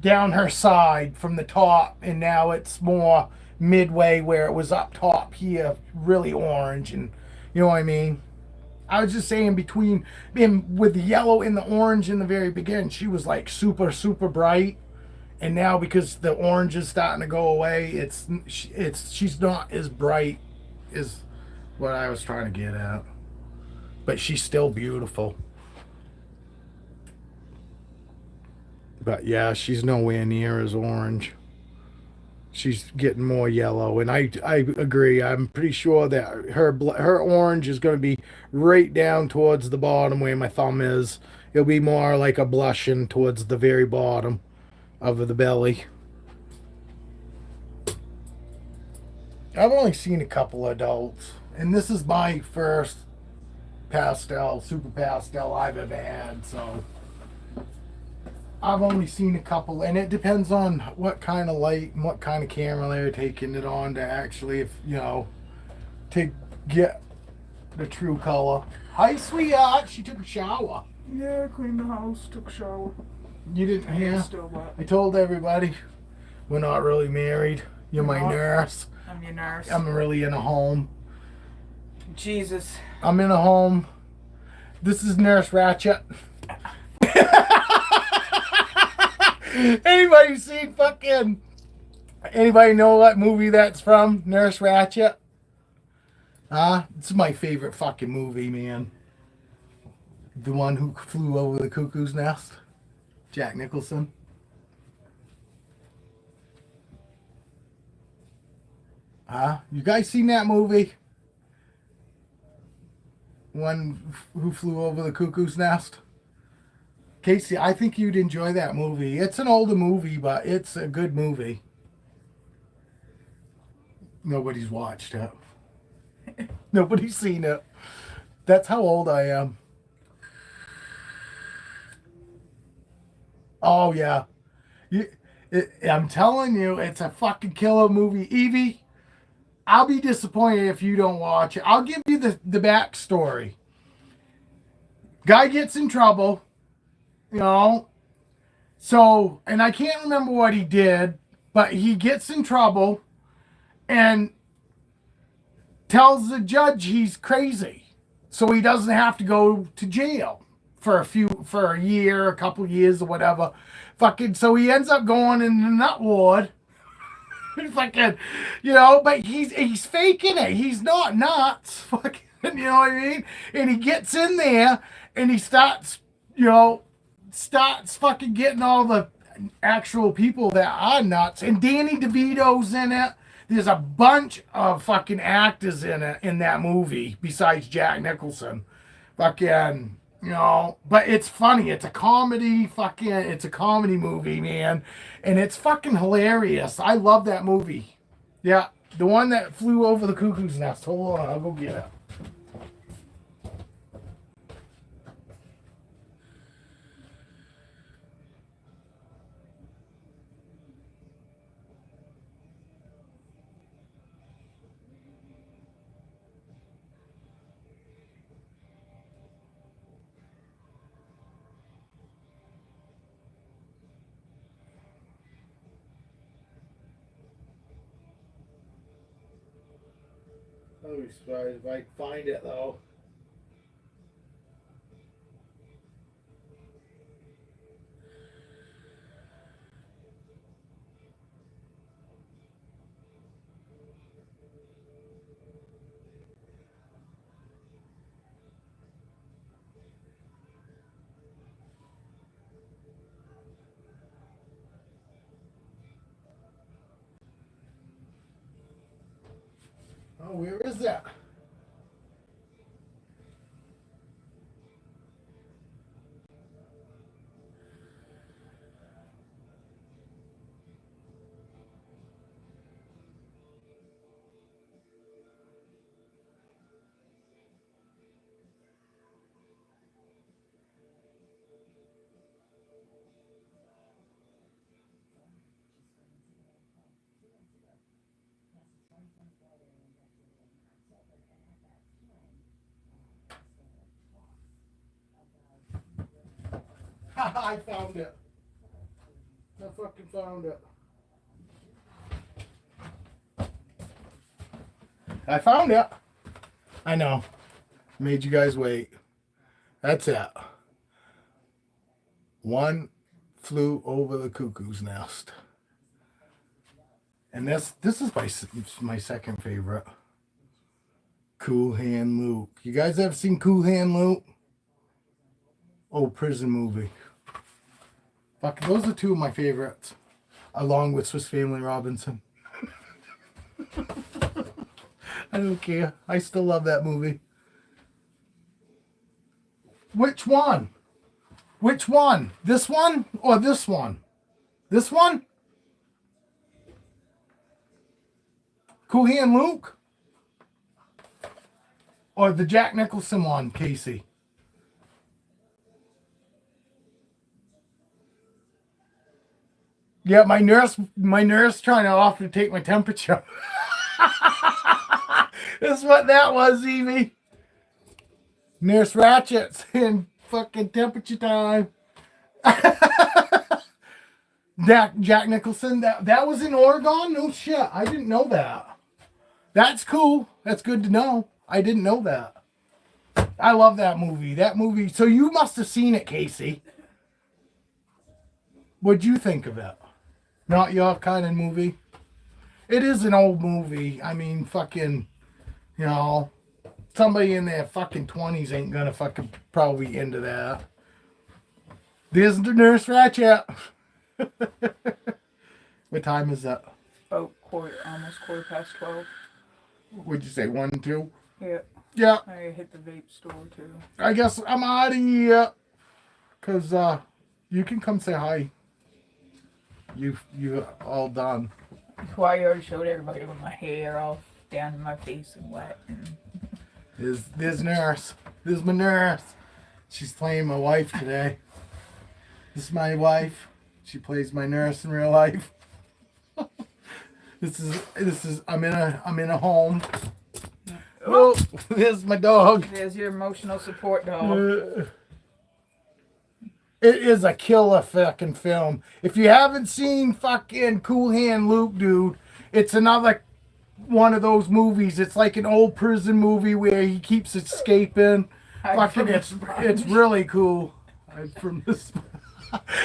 her side from the top, and now it's more midway where it was up top here really orange, and you know what I mean. I was just saying between being with the yellow and the orange in the very beginning, she was like super, super bright. And now because the orange is starting to go away, she's not as bright as what I was trying to get at. But she's still beautiful. But yeah, she's nowhere near as orange. She's getting more yellow, and I agree. I'm pretty sure that her orange is going to be right down towards the bottom where my thumb is. It'll be more like a blushing towards the very bottom of the belly. I've only seen a couple adults, and this is my first super pastel I've ever had, so I've only seen a couple, and it depends on what kind of light and what kind of camera they're taking it on to actually, to get the true color. Hi, sweetheart. She took a shower. Yeah, cleaned the house, took a shower. You didn't hear? Still wet. I told everybody we're not really married. You're my nurse. I'm your nurse. I'm really in a home. Jesus. I'm in a home. This is Nurse Ratchet. Anybody know what movie that's from? Nurse Ratchet? This is my favorite fucking movie, man. The one who flew over the cuckoo's nest. Jack Nicholson. You guys seen that movie? One who flew over the cuckoo's nest? Casey, I think you'd enjoy that movie. It's an older movie, but it's a good movie. Nobody's watched it. Nobody's seen it. That's how old I am. Oh, yeah. I'm telling you, it's a fucking killer movie. Evie, I'll be disappointed if you don't watch it. I'll give you the backstory. Guy gets in trouble. So, and I can't remember what he did, but he gets in trouble and tells the judge he's crazy, so he doesn't have to go to jail for a year, a couple years, or whatever. So he ends up going in the nut ward. But he's faking it. He's not nuts. You know what I mean? And he gets in there and he starts fucking getting all the actual people that are nuts. And Danny DeVito's in it. There's a bunch of fucking actors in it in that movie besides Jack Nicholson. Fucking, you know, but it's funny. It's a comedy. Fucking, it's a comedy movie, man, and it's fucking hilarious. I love that movie. Yeah, the one that flew over the cuckoo's nest. Hold on, I'll go get it. I'll be surprised if I can find it though. Oh, where is that? I found it. I fucking found it. I found it. I know. Made you guys wait. That's it. One flew over the cuckoo's nest. And this is my second favorite. Cool Hand Luke. You guys ever seen Cool Hand Luke? Old prison movie. Fuck, those are two of my favorites, along with Swiss Family Robinson. I don't care. I still love that movie. Which one? Which one? This one or this one? This one? Cool Hand Luke? Or the Jack Nicholson one, Casey? Yeah, my nurse trying to offer to take my temperature. That's what that was, Evie. Nurse Ratchet saying fucking temperature time. Jack Nicholson, that was in Oregon? No shit, I didn't know that. That's cool. That's good to know. I didn't know that. I love that movie. That movie. So you must have seen it, Casey. What'd you think of it? Not your kind of movie? It is an old movie. I mean, fucking, you know, somebody in their fucking 20s ain't gonna fucking probably into that. There's the Nurse Ratchet. What time is that? About almost 12:15. Would you say 1, 2? Yeah. Yeah. I hit the vape store too. I guess I'm out of here. Cause you can come say hi. You all done. Well, I already showed everybody with my hair all down in my face and wet. And There's Nurse. There's my nurse. She's playing my wife today. This is my wife. She plays my nurse in real life. This is I'm in a home. Oh, there's my dog. There's your emotional support dog. It is a killer fucking film. If you haven't seen fucking Cool Hand Luke, dude, it's another one of those movies. It's like an old prison movie where he keeps escaping. Fucking, it's really cool. From this,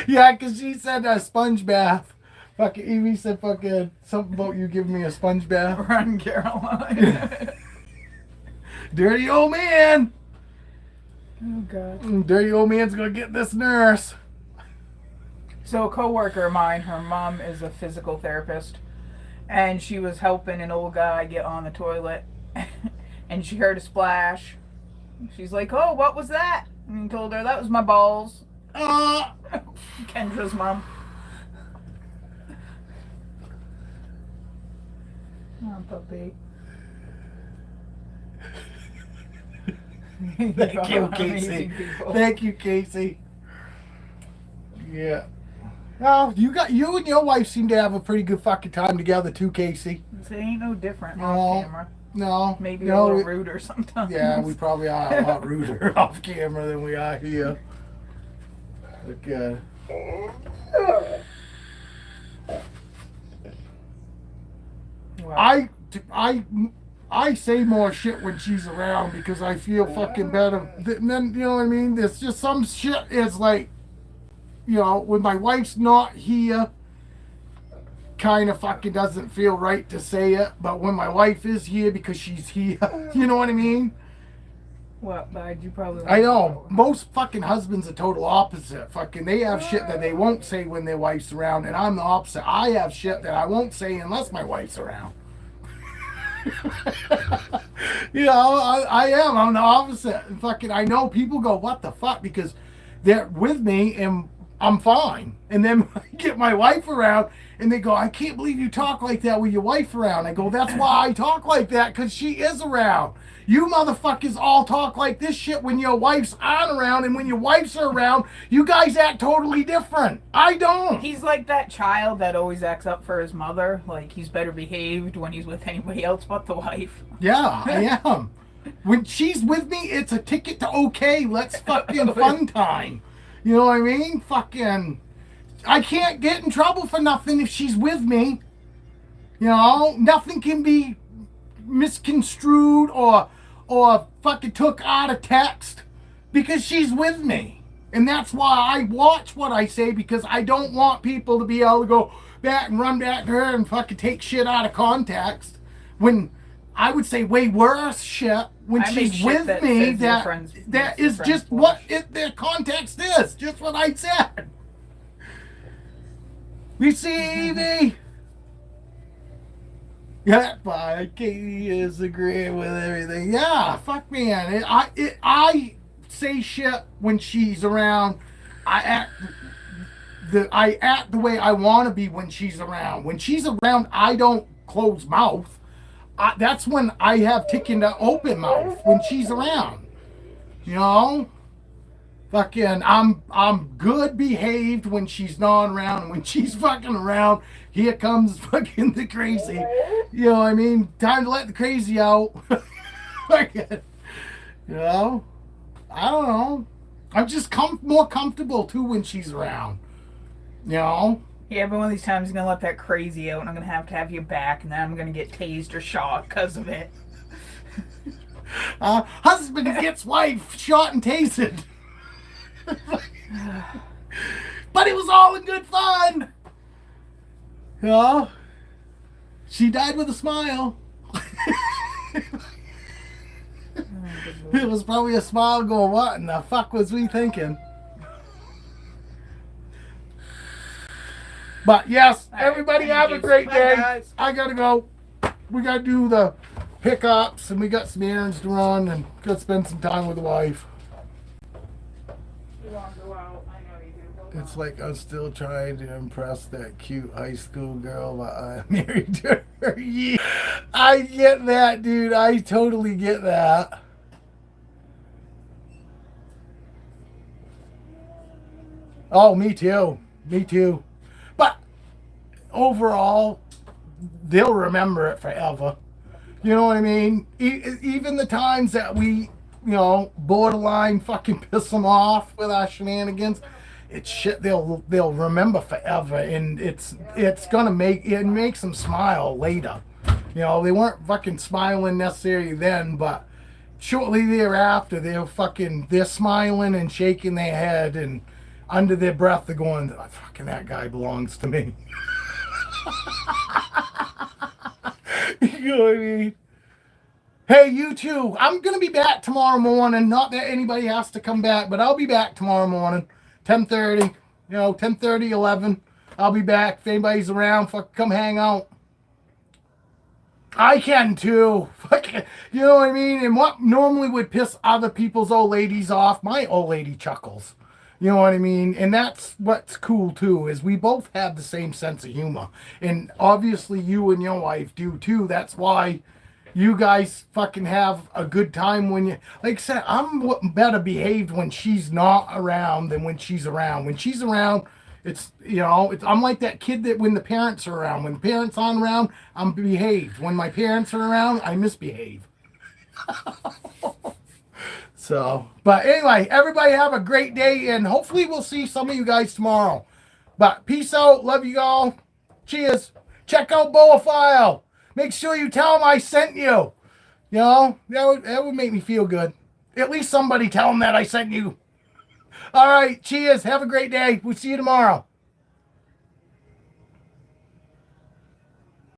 yeah, because she said a sponge bath. Fucking Evie said fucking something about you giving me a sponge bath. Run, Caroline. Dirty old man. Oh God. Dirty old man's gonna get this nurse. So a coworker of mine, her mom is a physical therapist, and she was helping an old guy get on the toilet, and she heard a splash. She's like, "Oh, what was that?" And he told her that was my balls. Kendra's mom. Oh, puppy. Thank you, Casey. Thank you, Casey. Yeah. Well, you and your wife seem to have a pretty good fucking time together too, Casey. It ain't no different off camera. No. Maybe a little ruder sometimes. Yeah, we probably are a lot ruder off camera than we are here. Okay. Wow. I say more shit when she's around because I feel fucking better. And then, you know what I mean? There's just some shit is like, you know, when my wife's not here, kind of fucking doesn't feel right to say it. But when my wife is here because she's here, you know what I mean? What, bud? You probably. I know. Most fucking husbands are total opposite. Fucking, they have shit that they won't say when their wife's around, and I'm the opposite. I have shit that I won't say unless my wife's around. You know, I am. I'm the opposite. And fucking, I know people go, "What the fuck?" Because they're with me and I'm fine. And then I get my wife around and they go, "I can't believe you talk like that with your wife around." I go, "That's why I talk like that, because she is around. You motherfuckers all talk like this shit when your wife's on around, and when your wives are around, you guys act totally different. I don't." He's like that child that always acts up for his mother. Like, he's better behaved when he's with anybody else but the wife. Yeah, I am. When she's with me, it's a ticket to okay, let's fucking fun time. You know what I mean? Fucking, I can't get in trouble for nothing if she's with me. You know, nothing can be misconstrued or fucking took out of text because she's with me. And that's why I watch what I say, because I don't want people to be able to go back and run back to her and fucking take shit out of context, when I would say way worse shit when she's with me. That is just what the context is. Just what I said. We see me. Yeah, but Katie is agreeing with everything. Yeah, fuck man. I say shit when she's around. I act the way I want to be when she's around. When she's around, I don't close mouth. That's when I have ticking to open mouth, when she's around. You know? Fucking, I'm good behaved when she's not around, and when she's fucking around, here comes fucking the crazy. You know what I mean? Time to let the crazy out. Fucking, you know? I don't know. I'm just more comfortable too when she's around. You know? Yeah, but one of these times he's gonna let that crazy out, and I'm gonna have you back, and then I'm gonna get tased or shot because of it. Husband gets wife shot and tased. But it was all in good fun. You know? She died with a smile. It was probably a smile going, "What in the fuck was we thinking?" But yes, everybody have a great day. Guys. I gotta go. We gotta do the pickups, and we got some errands to run, and gotta spend some time with the wife. You want to go out? I know you do. It's like I'm still trying to impress that cute high school girl, but I'm married to her. Yeah. I get that, dude. I totally get that. Oh, me too. Me too. But overall, they'll remember it forever. You know what I mean? Even the times that we, you know, borderline fucking piss them off with our shenanigans, it's shit they'll remember forever, and it's gonna make them smile later. You know, they weren't fucking smiling necessarily then, but shortly thereafter, they're smiling and shaking their head, and under their breath they're going, "Fucking that guy belongs to me." You know what I mean? Hey, you too. I'm going to be back tomorrow morning. Not that anybody has to come back, but I'll be back tomorrow morning, 10:30. You know, 10:30, 11. I'll be back. If anybody's around, come hang out. I can too. You know what I mean? And what normally would piss other people's old ladies off, my old lady chuckles. You know what I mean? And that's what's cool too, is we both have the same sense of humor. And obviously you and your wife do too. That's why you guys fucking have a good time when you, like I said, I'm better behaved when she's not around than when she's around. When she's around, it's, you know, I'm like that kid that when the parents are around. When the parents aren't around, I'm behaved. When my parents are around, I misbehave. So, but anyway, everybody have a great day, and hopefully we'll see some of you guys tomorrow. But peace out. Love you all. Cheers. Check out Boa. Make sure you tell them I sent you. You know, that would make me feel good. At least somebody tell them that I sent you. All right. Cheers. Have a great day. We'll see you tomorrow.